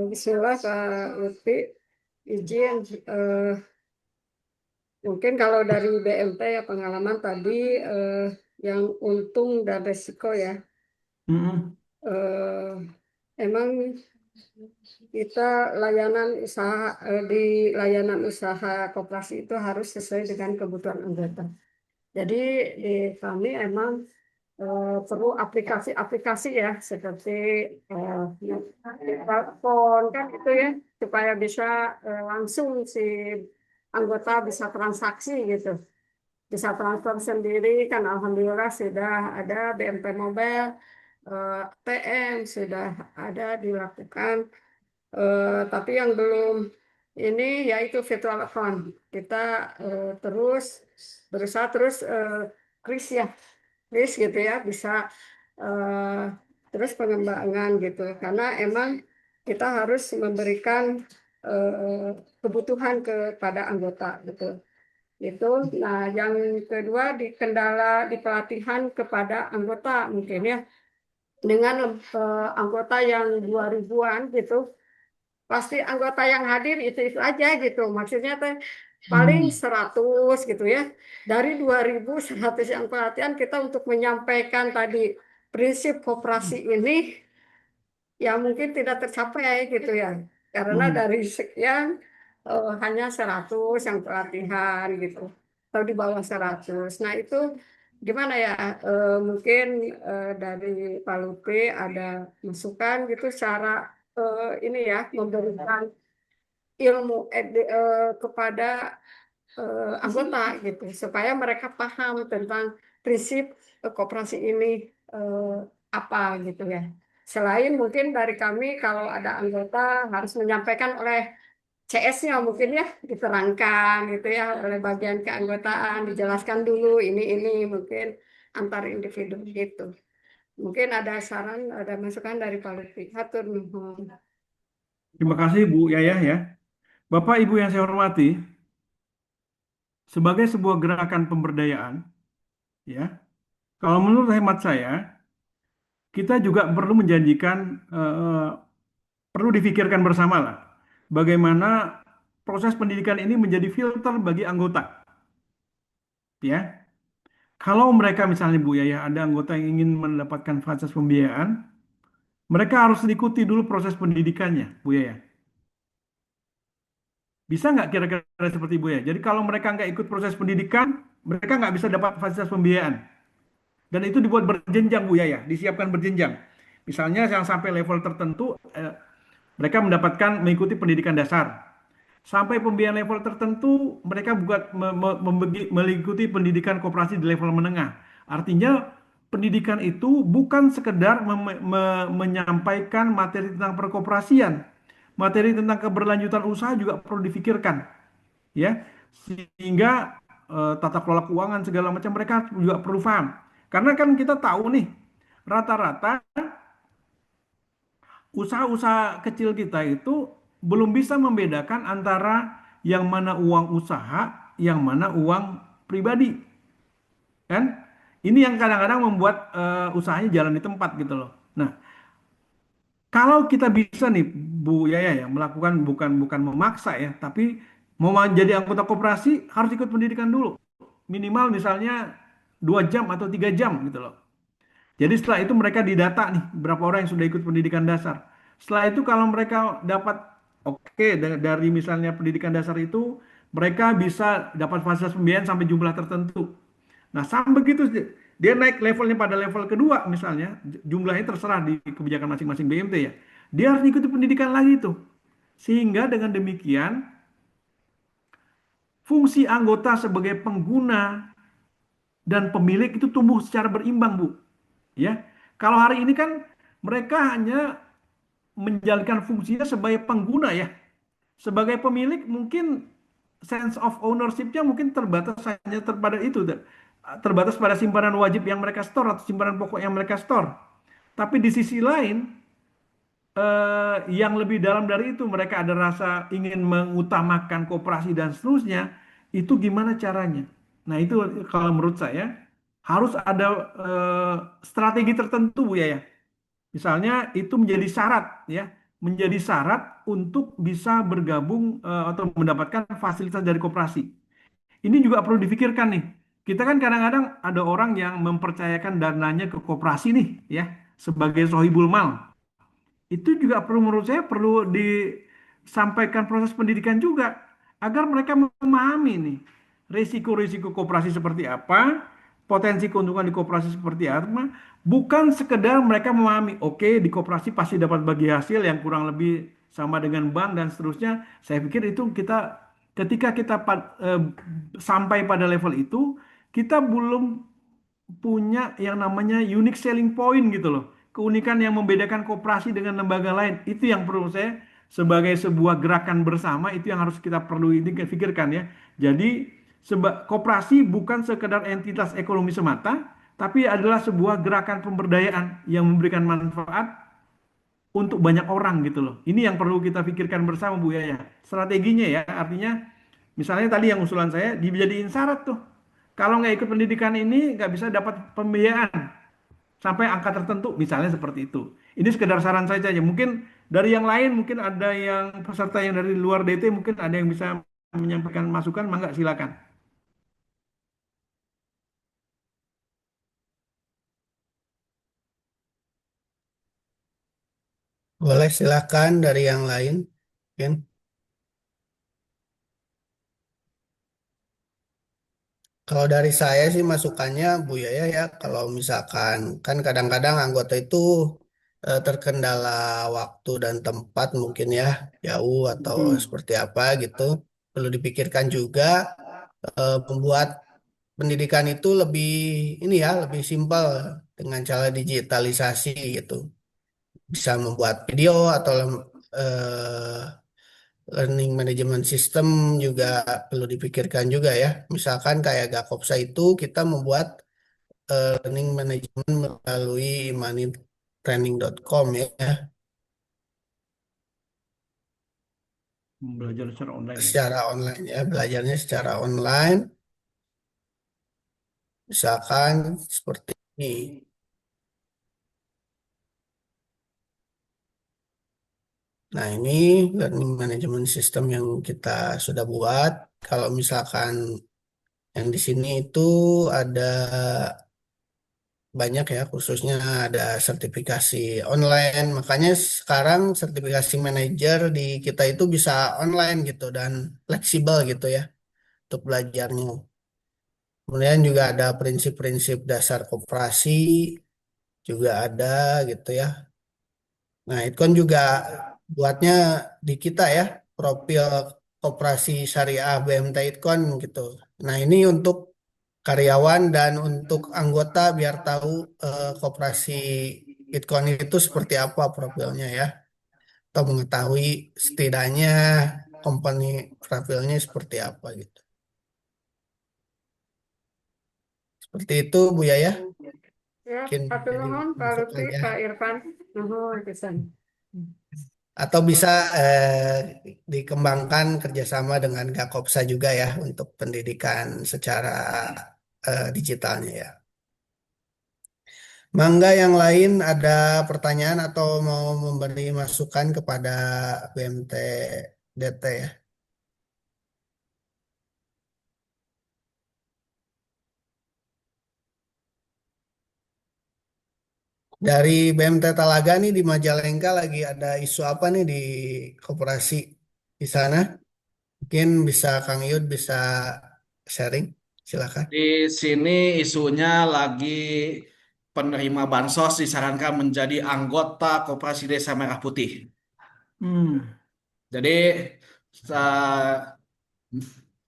Bismillah Pak Lutfi, izin mungkin kalau dari BMT ya pengalaman tadi yang untung dan resiko ya. Mm-mm. Eh, Emang kita layanan usaha di layanan usaha koperasi itu harus sesuai dengan kebutuhan anggota. Jadi di kami emang perlu aplikasi-aplikasi ya seperti telepon kan itu ya supaya bisa langsung si anggota bisa transaksi gitu, bisa transfer sendiri kan alhamdulillah sudah ada BMP Mobile, ATM sudah ada dilakukan. Tapi yang belum ini yaitu virtual account. Kita terus berusaha terus kris ya, kris gitu ya, bisa eh, terus pengembangan gitu. Karena emang kita harus memberikan kebutuhan kepada anggota gitu. Itu. Nah, yang kedua di kendala di pelatihan kepada anggota mungkin ya dengan anggota yang 2000-an gitu pasti anggota yang hadir itu aja gitu. Maksudnya teh paling Hmm. 100 gitu ya. Dari 2100 yang pelatihan kita untuk menyampaikan tadi prinsip koperasi ini ya mungkin tidak tercapai gitu ya. Karena Hmm. dari sekian hanya 100 yang pelatihan gitu. Atau di bawah 100. Nah, itu gimana ya? Mungkin dari Pak Lupe ada masukan gitu cara ini ya memberikan ilmu kepada anggota gitu supaya mereka paham tentang prinsip koperasi ini eh, apa gitu ya. Selain mungkin dari kami kalau ada anggota harus menyampaikan oleh CS-nya mungkin ya diterangkan gitu ya oleh bagian keanggotaan dijelaskan dulu ini mungkin antar individu gitu. Mungkin ada saran, ada masukan dari Pak Lutfi. Hatur nuhun. Terima kasih Bu Yayah ya. Bapak Ibu yang saya hormati, sebagai sebuah gerakan pemberdayaan, ya, kalau menurut hemat saya, kita juga perlu menjanjikan, perlu difikirkan bersama lah, bagaimana proses pendidikan ini menjadi filter bagi anggota, ya. Kalau mereka misalnya Bu Yayah ada anggota yang ingin mendapatkan fasilitas pembiayaan, mereka harus ikuti dulu proses pendidikannya, Bu Yayah. Bisa nggak kira-kira seperti Bu Yayah? Jadi kalau mereka nggak ikut proses pendidikan, mereka nggak bisa dapat fasilitas pembiayaan. Dan itu dibuat berjenjang Bu Yaya, disiapkan berjenjang. Misalnya yang sampai level tertentu, mereka mendapatkan mengikuti pendidikan dasar. Sampai pembiayaan level tertentu, mereka buat mengikuti pendidikan koperasi di level menengah. Artinya pendidikan itu bukan sekedar menyampaikan materi tentang perkoperasian, materi tentang keberlanjutan usaha juga perlu difikirkan, ya, sehingga tata kelola keuangan segala macam mereka juga perlu paham. Karena kan kita tahu nih, rata-rata usaha-usaha kecil kita itu belum bisa membedakan antara yang mana uang usaha, yang mana uang pribadi, kan? Ini yang kadang-kadang membuat usahanya jalan di tempat gitu loh. Nah, kalau kita bisa nih Bu Yaya ya melakukan, bukan bukan memaksa ya, tapi mau menjadi anggota koperasi harus ikut pendidikan dulu. Minimal misalnya 2 jam atau 3 jam gitu loh. Jadi setelah itu mereka didata nih berapa orang yang sudah ikut pendidikan dasar. Setelah itu kalau mereka dapat oke dari misalnya pendidikan dasar itu mereka bisa dapat fasilitas pembiayaan sampai jumlah tertentu. Nah, sampai begitu dia naik levelnya pada level kedua misalnya, jumlahnya terserah di kebijakan masing-masing BMT ya. Dia harus ikuti pendidikan lagi tuh. Sehingga dengan demikian fungsi anggota sebagai pengguna dan pemilik itu tumbuh secara berimbang, Bu. Ya. Kalau hari ini kan mereka hanya menjalankan fungsinya sebagai pengguna ya. Sebagai pemilik mungkin sense of ownership-nya mungkin terbatas hanya pada itu, terbatas pada simpanan wajib yang mereka store atau simpanan pokok yang mereka store. Tapi di sisi lain, yang lebih dalam dari itu, mereka ada rasa ingin mengutamakan koperasi dan seterusnya. Itu gimana caranya? Nah, itu kalau menurut saya harus ada strategi tertentu, Bu ya. Misalnya itu menjadi syarat ya, menjadi syarat untuk bisa bergabung atau mendapatkan fasilitas dari koperasi. Ini juga perlu difikirkan nih. Kita kan kadang-kadang ada orang yang mempercayakan dananya ke koperasi nih ya, sebagai sohibul mal. Itu juga perlu, menurut saya perlu disampaikan proses pendidikan juga agar mereka memahami nih risiko-risiko koperasi seperti apa, potensi keuntungan di koperasi seperti apa, bukan sekedar mereka memahami, oke di koperasi pasti dapat bagi hasil yang kurang lebih sama dengan bank dan seterusnya. Saya pikir itu kita ketika kita sampai pada level itu, kita belum punya yang namanya unique selling point gitu loh. Keunikan yang membedakan koperasi dengan lembaga lain. Itu yang perlu saya sebagai sebuah gerakan bersama itu yang harus kita perlu ini pikirkan ya. Jadi koperasi bukan sekedar entitas ekonomi semata, tapi adalah sebuah gerakan pemberdayaan yang memberikan manfaat untuk banyak orang gitu loh. Ini yang perlu kita pikirkan bersama Bu Yaya. Strateginya ya, artinya misalnya tadi yang usulan saya dijadiin syarat tuh. Kalau nggak ikut pendidikan ini nggak bisa dapat pembiayaan sampai angka tertentu, misalnya seperti itu. Ini sekedar saran saya saja. Mungkin dari yang lain, mungkin ada yang peserta yang dari luar DT, mungkin ada yang bisa menyampaikan masukan, mangga silakan. Boleh silakan dari yang lain. Mungkin. Kalau dari saya sih masukannya Bu Yaya ya, kalau misalkan kan kadang-kadang anggota itu terkendala waktu dan tempat mungkin ya, jauh atau seperti apa gitu. Perlu dipikirkan juga membuat pendidikan itu lebih ini ya, lebih simpel dengan cara digitalisasi gitu. Bisa membuat video atau eh, learning management system juga perlu dipikirkan juga ya. Misalkan kayak Gakopsa itu kita membuat learning management melalui moneytraining.com ya. Belajar secara online ya. Secara online ya, belajarnya secara online. Misalkan seperti ini. Nah, ini learning management system yang kita sudah buat. Kalau misalkan yang di sini itu ada banyak ya, khususnya ada sertifikasi online. Makanya sekarang sertifikasi manajer di kita itu bisa online gitu dan fleksibel gitu ya untuk belajarnya. Kemudian juga ada prinsip-prinsip dasar koperasi juga ada gitu ya. Nah, itu kan juga buatnya di kita ya, profil koperasi syariah BMT Itkon gitu. Nah, ini untuk karyawan dan untuk anggota biar tahu koperasi Itkon itu seperti apa profilnya ya. Atau mengetahui setidaknya company profilnya seperti apa gitu. Seperti itu Bu Yaya. Ya, Mungkin hatur jadi nuhun Pak masuk Lutfi, aja. Pak Irfan. Nuhun pisan. Atau bisa dikembangkan kerjasama dengan Gakopsa juga ya untuk pendidikan secara digitalnya ya. Mangga yang lain ada pertanyaan atau mau memberi masukan kepada BMT DT ya. Dari BMT Talaga nih di Majalengka lagi ada isu apa nih di koperasi di sana? Mungkin bisa Kang Yud bisa sharing, silakan. Di sini isunya lagi penerima bansos disarankan menjadi anggota Koperasi Desa Merah Putih. Hmm. Jadi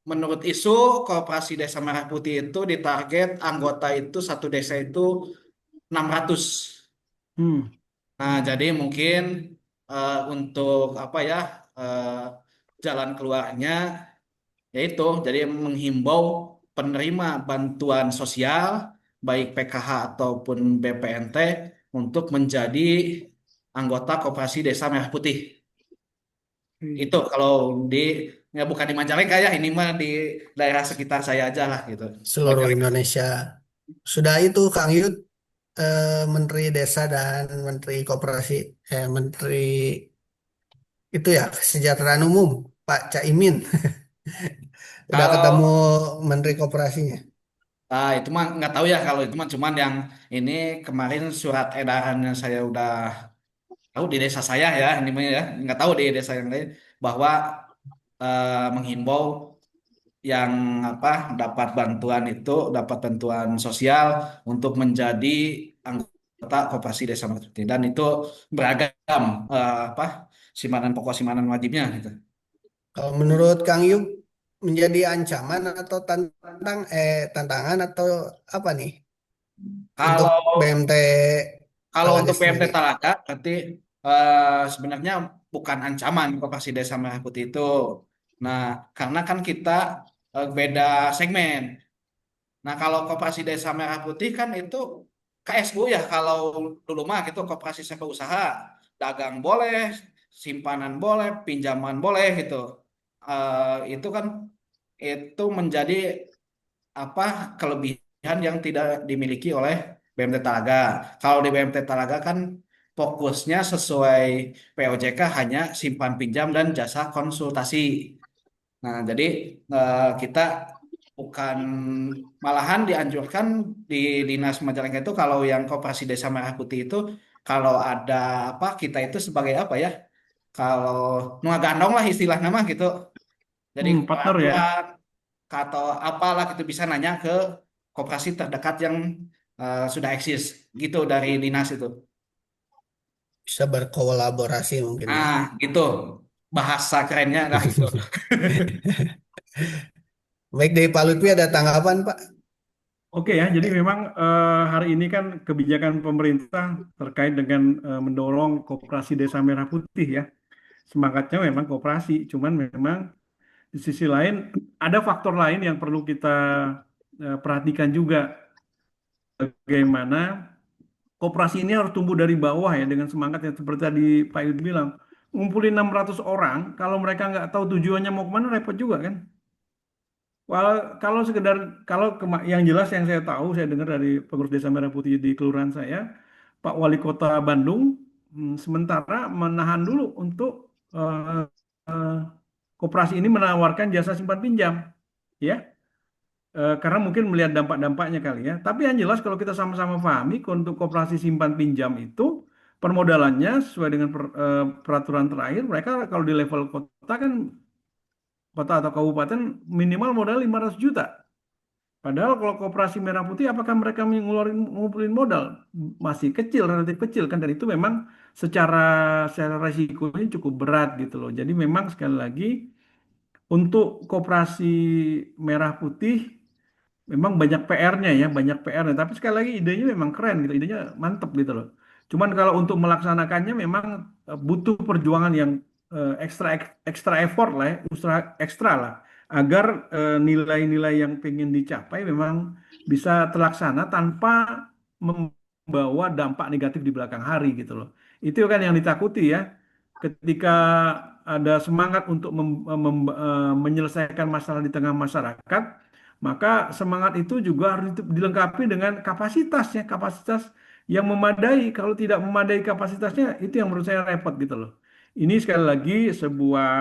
menurut isu Koperasi Desa Merah Putih itu ditarget anggota itu satu desa itu 600. Hmm. Nah, jadi mungkin untuk apa ya jalan keluarnya yaitu jadi menghimbau penerima bantuan sosial baik PKH ataupun BPNT untuk menjadi anggota Koperasi Desa Merah Putih. Itu kalau di ya bukan di Majalengka ya, ini mah di daerah sekitar saya aja lah gitu. Seluruh Majalengka. Indonesia. Sudah itu Kang Yud, Menteri Desa dan Menteri Koperasi, Menteri itu ya Kesejahteraan Umum, Pak Caimin. Udah ketemu Kalau Menteri Koperasinya. itu mah nggak tahu ya, kalau itu mah cuman yang ini kemarin surat edaran yang saya udah tahu di desa saya ya, ini mah ya nggak tahu di desa yang lain bahwa menghimbau yang apa dapat bantuan sosial untuk menjadi anggota Koperasi Desa Merpati, dan itu beragam apa simpanan pokok simpanan wajibnya gitu. Kalau menurut Kang Yud menjadi ancaman atau tantangan atau apa nih untuk Kalau BMT Kalau Talaga untuk PMT sendiri? Talaga, berarti sebenarnya bukan ancaman Koperasi Desa Merah Putih itu. Nah, karena kan kita beda segmen. Nah, kalau Koperasi Desa Merah Putih kan itu KSU ya. Kalau dulu mah gitu Koperasi Sewa Usaha, dagang boleh, simpanan boleh, pinjaman boleh gitu. Itu kan itu menjadi apa kelebihan yang tidak dimiliki oleh BMT Talaga. Kalau di BMT Talaga kan fokusnya sesuai POJK hanya simpan pinjam dan jasa konsultasi. Nah, jadi kita bukan malahan dianjurkan di Dinas Majalengka itu kalau yang Koperasi Desa Merah Putih itu kalau ada apa kita itu sebagai apa ya? Kalau nuah gandong lah istilah nama gitu. Jadi Partner ya. peraturan atau apalah itu bisa nanya ke koperasi terdekat yang sudah eksis gitu dari dinas itu. Bisa berkolaborasi mungkin ya. Ah, gitu. Bahasa kerennya lah itu. Baik dari Pak Lutfi ada tanggapan Pak? Oke ya, jadi memang hari ini kan kebijakan pemerintah terkait dengan mendorong koperasi Desa Merah Putih ya. Semangatnya memang koperasi, cuman memang di sisi lain ada faktor lain yang perlu kita perhatikan juga. Bagaimana koperasi ini harus tumbuh dari bawah ya dengan semangat yang seperti tadi Pak Yud bilang. Ngumpulin 600 orang, kalau mereka nggak tahu tujuannya mau kemana repot juga kan. Kalau sekedar yang jelas yang saya tahu saya dengar dari pengurus Desa Merah Putih di kelurahan saya, Pak Wali Kota Bandung sementara menahan dulu untuk eh, eh, koperasi ini menawarkan jasa simpan pinjam, ya. Karena mungkin melihat dampak-dampaknya kali ya. Tapi yang jelas kalau kita sama-sama pahami untuk koperasi simpan pinjam itu permodalannya sesuai dengan peraturan terakhir, mereka kalau di level kota kan kota atau kabupaten minimal modal 500 juta. Padahal kalau koperasi merah putih, apakah mereka ngumpulin modal? Masih kecil, relatif kecil kan. Dan itu memang secara secara resikonya cukup berat gitu loh. Jadi memang sekali lagi untuk koperasi merah putih memang banyak PR-nya ya, banyak PR-nya. Tapi sekali lagi idenya memang keren gitu, idenya mantep gitu loh. Cuman kalau untuk melaksanakannya memang butuh perjuangan yang ekstra ekstra effort lah ya, usaha ekstra lah, agar nilai-nilai yang pengen dicapai memang bisa terlaksana tanpa membawa dampak negatif di belakang hari gitu loh. Itu kan yang ditakuti ya, ketika ada semangat untuk menyelesaikan masalah di tengah masyarakat, maka semangat itu juga harus dilengkapi dengan kapasitasnya, kapasitas yang memadai. Kalau tidak memadai kapasitasnya, itu yang menurut saya repot gitu loh. Ini sekali lagi sebuah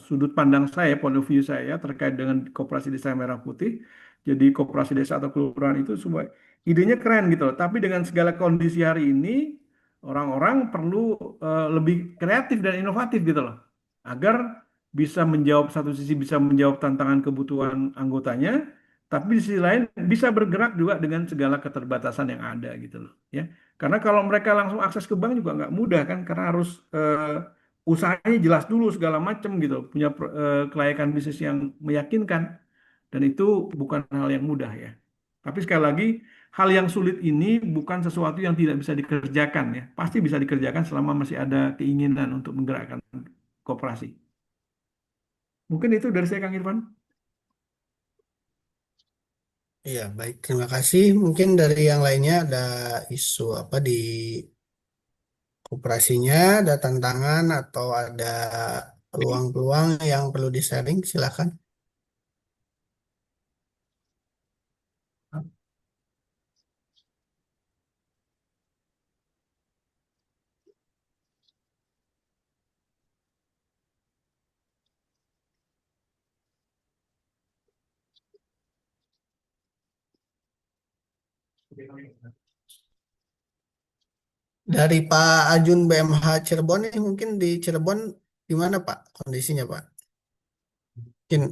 sudut pandang saya, point of view saya terkait dengan Koperasi Desa Merah Putih. Jadi koperasi desa atau kelurahan itu sebuah idenya keren gitu loh. Tapi dengan segala kondisi hari ini, orang-orang perlu lebih kreatif dan inovatif gitu loh, agar bisa menjawab satu sisi bisa menjawab tantangan kebutuhan anggotanya, tapi di sisi lain bisa bergerak juga dengan segala keterbatasan yang ada gitu loh ya. Karena kalau mereka langsung akses ke bank juga nggak mudah kan, karena harus usahanya jelas dulu segala macam gitu, punya kelayakan bisnis yang meyakinkan, dan itu bukan hal yang mudah ya. Tapi sekali lagi, hal yang sulit ini bukan sesuatu yang tidak bisa dikerjakan ya. Pasti bisa dikerjakan selama masih ada keinginan untuk menggerakkan koperasi. Mungkin itu dari saya Kang Irfan. Iya, baik. Terima kasih. Mungkin dari yang lainnya ada isu apa di koperasinya, ada tantangan atau ada peluang-peluang yang perlu di-sharing, silakan. Dari Pak Ajun BMH Cirebon ini mungkin di Cirebon gimana Pak kondisinya Pak? Mungkin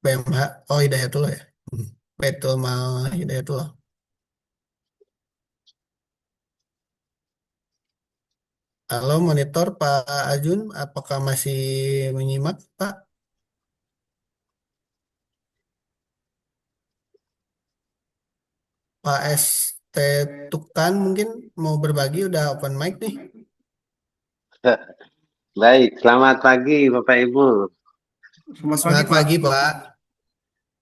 BMH, oh Hidayatullah ya. Betul mau Hidayatullah. Halo monitor Pak Ajun, apakah masih menyimak Pak? Pak ST Tukan mungkin mau berbagi udah open mic nih. Baik, selamat pagi Bapak Ibu. Selamat pagi Selamat Pak. pagi Pak.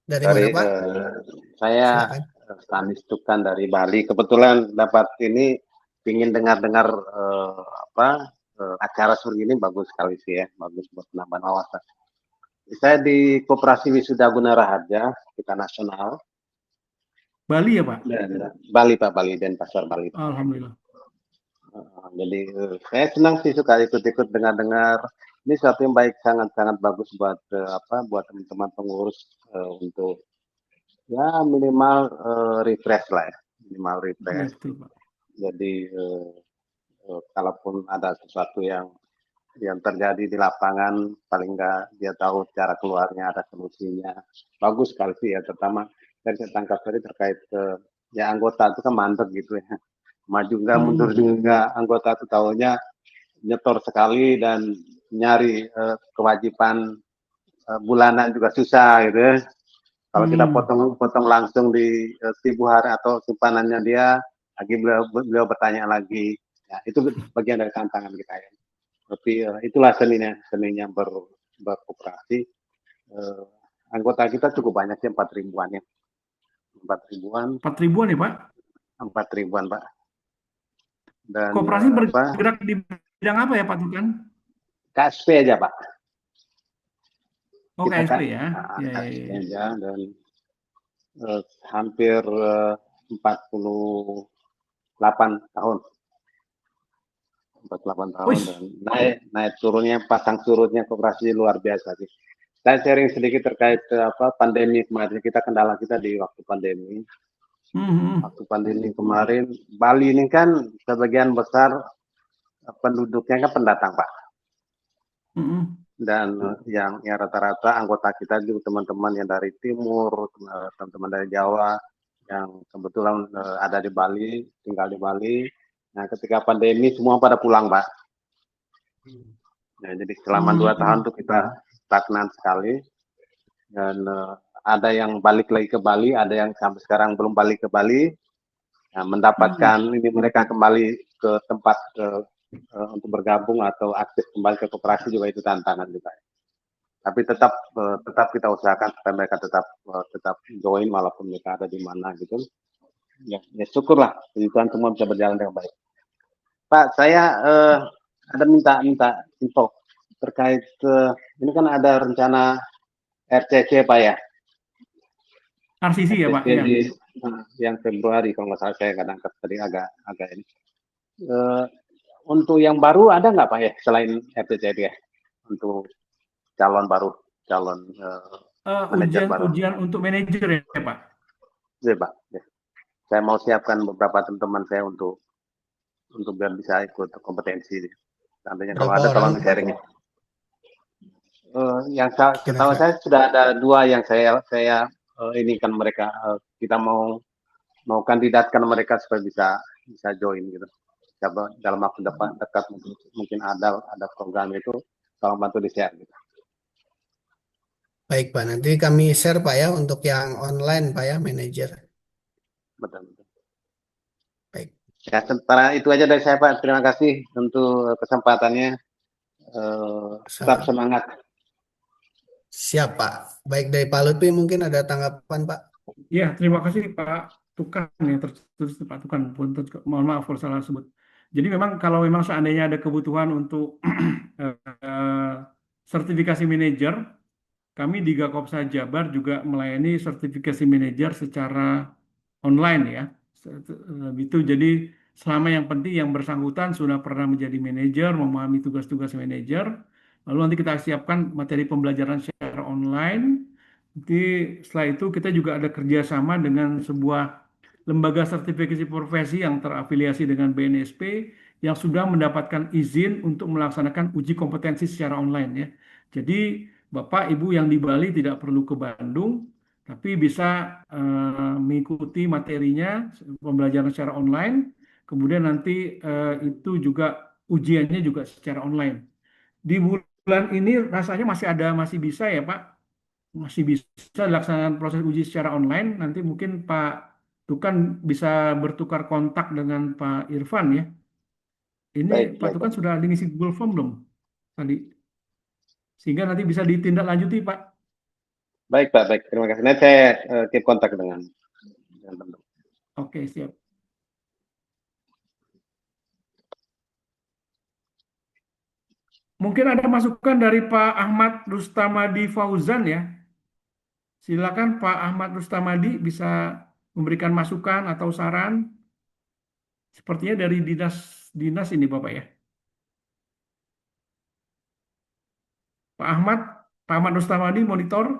Dari mana Pak? Saya Silakan. Stanis Tukan dari Bali. Kebetulan dapat ini ingin dengar-dengar acara sore ini bagus sekali sih ya, bagus buat penambahan wawasan. Saya di Koperasi Wisuda Guna Raharja, kita nasional. Bali ya Pak? Bali Pak, Bali, Denpasar Bali. Alhamdulillah. Jadi saya senang sih suka ikut-ikut dengar-dengar. Ini satu yang baik, sangat-sangat bagus buat buat teman-teman pengurus untuk ya minimal refresh lah ya, minimal Ya, refresh. betul Pak. Jadi kalaupun ada sesuatu yang terjadi di lapangan, paling enggak dia tahu cara keluarnya, ada solusinya. Bagus sekali sih ya, terutama yang saya tangkap tadi terkait ya anggota itu kan mandek gitu ya, maju enggak, mundur juga, anggota itu tahunya nyetor sekali dan nyari kewajiban bulanan juga susah gitu ya. Kalau kita potong langsung di hari atau simpanannya dia, lagi beliau bertanya lagi, ya, itu bagian dari tantangan kita ya. Tapi itulah seninya berkoperasi. Anggota kita cukup banyak sih, 4 ribuan ya. 4 ribuan. 4 ribuan ya Pak? 4 ribuan Pak. Dan Koperasi bergerak di bidang apa ya Pak Tukan? KSP aja Pak. Oh Kita KSP ya? KSP aja dan hampir 48 tahun. 48 tahun dan naik turunnya, pasang surutnya koperasi luar biasa sih. Saya sharing sedikit terkait pandemi kemarin. Kendala kita di waktu pandemi. Waktu pandemi kemarin, Bali ini kan sebagian besar penduduknya kan pendatang Pak. Dan yang rata-rata anggota kita juga teman-teman yang dari timur, teman-teman dari Jawa, yang kebetulan ada di Bali, tinggal di Bali. Nah, ketika pandemi semua pada pulang, Pak. Nah, jadi selama 2 tahun tuh kita stagnan sekali. Dan ada yang balik lagi ke Bali, ada yang sampai sekarang belum balik ke Bali. Nah, mendapatkan ini mereka kembali ke tempat untuk bergabung atau aktif kembali ke koperasi juga itu tantangan kita. Tapi tetap kita usahakan supaya mereka tetap join walaupun mereka ada di mana gitu. Ya syukurlah puji Tuhan semua bisa berjalan dengan baik. Pak, saya ada minta info terkait ini kan ada rencana RCC Pak ya. RCC ya Pak ya. Yang Februari kalau nggak salah, saya kadang tadi agak ini. Untuk yang baru ada nggak Pak ya selain RCC ya untuk calon baru, calon manajer baru? Ujian untuk manajer ya Pak? Iya Pak. Ya. Saya mau siapkan beberapa teman-teman saya untuk biar bisa ikut kompetensi. Nantinya kalau ada tolong sharing. Yang setahu saya sudah ada 2 yang saya ini kan mereka kita mau kandidatkan mereka supaya bisa join gitu. Dalam waktu dekat mungkin ada program itu, tolong bantu di-share gitu. Baik Pak, nanti kami share Pak ya untuk yang online Pak ya, manajer. Betul. Baik. Ya, sementara itu aja dari saya Pak. Terima kasih untuk kesempatannya. Tetap semangat. Siap, Pak. Baik dari Pak Lutfi mungkin ada tanggapan, Pak. Ya, terima kasih Pak Tukan ya terus Pak Tukan. Mohon maaf kalau salah sebut. Jadi memang kalau memang seandainya ada kebutuhan untuk eh, sertifikasi manajer, kami di Gakopsa Jabar juga melayani sertifikasi manajer secara online ya. Gitu. Jadi selama yang penting yang bersangkutan sudah pernah menjadi manajer, memahami tugas-tugas manajer, lalu nanti kita siapkan materi pembelajaran secara online. Nanti setelah itu kita juga ada kerjasama dengan sebuah lembaga sertifikasi profesi yang terafiliasi dengan BNSP yang sudah mendapatkan izin untuk melaksanakan uji kompetensi secara online ya. Jadi Bapak Ibu yang di Bali tidak perlu ke Bandung, tapi bisa mengikuti materinya pembelajaran secara online. Kemudian nanti itu juga ujiannya juga secara online. Di bulan ini rasanya masih bisa ya Pak, masih bisa dilaksanakan proses uji secara online. Nanti mungkin Pak Tukan bisa bertukar kontak dengan Pak Irfan ya. Ini Baik, Pak baik, Tukan Pak. sudah ngisi Google Form belum tadi? Sehingga nanti bisa ditindaklanjuti Pak. Baik, Pak. Baik, terima kasih. Nanti saya keep kontak dengan teman. Oke, siap. Mungkin ada masukan dari Pak Ahmad Rustamadi Fauzan ya. Silakan Pak Ahmad Rustamadi bisa memberikan masukan atau saran. Sepertinya dari dinas ini Bapak ya. Pak Ahmad, Pak Ahmad Rustamadi monitor.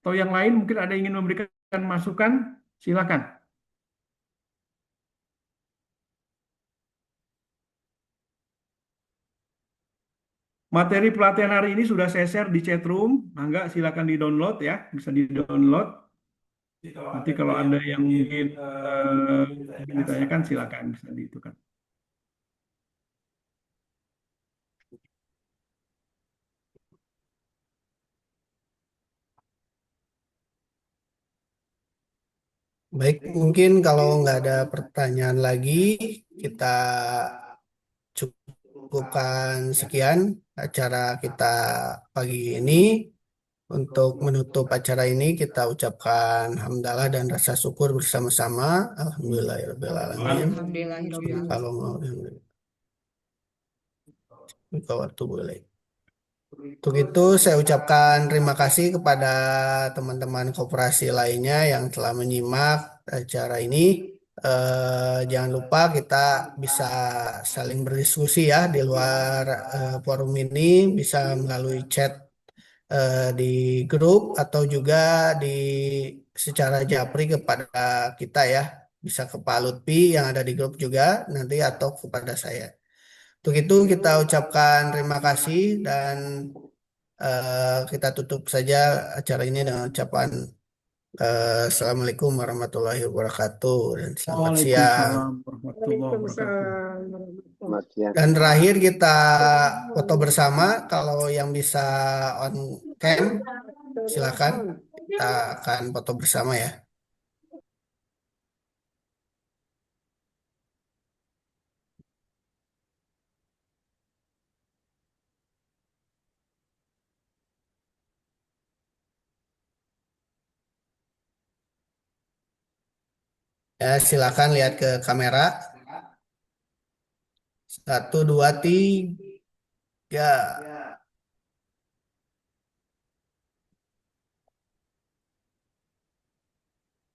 Atau yang lain mungkin ada yang ingin memberikan masukan. Silakan. Materi pelatihan hari ini sudah saya share di chat room. Mangga silakan di-download ya, bisa di-download. Nanti kalau ada yang ingin ditanyakan silakan bisa diitukan. Baik, mungkin kalau nggak ada pertanyaan lagi, kita cukupkan sekian acara kita pagi ini. Untuk menutup acara ini, kita ucapkan hamdalah dan rasa syukur bersama-sama. Alhamdulillahirrahmanirrahim. Kalau mau, waktu boleh. Untuk itu, saya ucapkan terima kasih kepada teman-teman koperasi lainnya yang telah menyimak acara ini. Jangan lupa kita bisa saling berdiskusi ya di luar forum ini, bisa melalui chat di grup atau juga di secara japri kepada kita ya. Bisa ke Pak Lutfi yang ada di grup juga nanti atau kepada saya. Untuk itu kita ucapkan terima kasih dan kita tutup saja acara ini dengan ucapan Assalamualaikum warahmatullahi wabarakatuh dan selamat siang. Waalaikumsalam warahmatullahi wabarakatuh. Waalaikumsalam warahmatullahi Selamat siang. Dan terakhir kita foto bersama kalau yang bisa on cam silakan kita akan foto bersama ya. Ya, silakan lihat ke kamera. Satu, dua, tiga.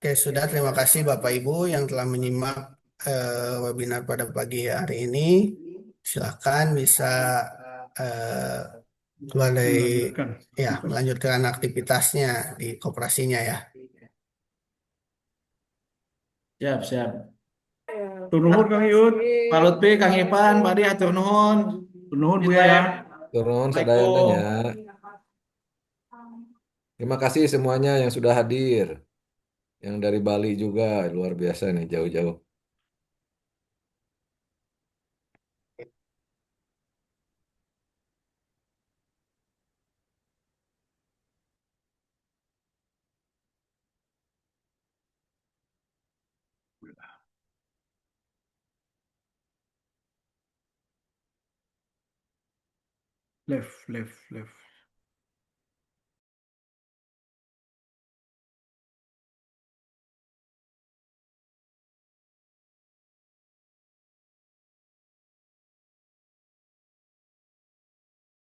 Oke, sudah. Terima kasih Bapak Ibu yang telah menyimak webinar pada pagi hari ini. Silakan bisa eh, keluar dari Melanjutkan. ya melanjutkan aktivitasnya di koperasinya ya. Siap, siap. Turnuhun Kang Yud. Pak Lutfi, Kang Ipan, Pak Adi, atur nuhun. Turnuhun Bu Kita ya. ya. Turun Assalamualaikum. sadayana. Terima kasih semuanya yang sudah hadir. Yang dari Bali juga luar biasa nih jauh-jauh. Left, left, left.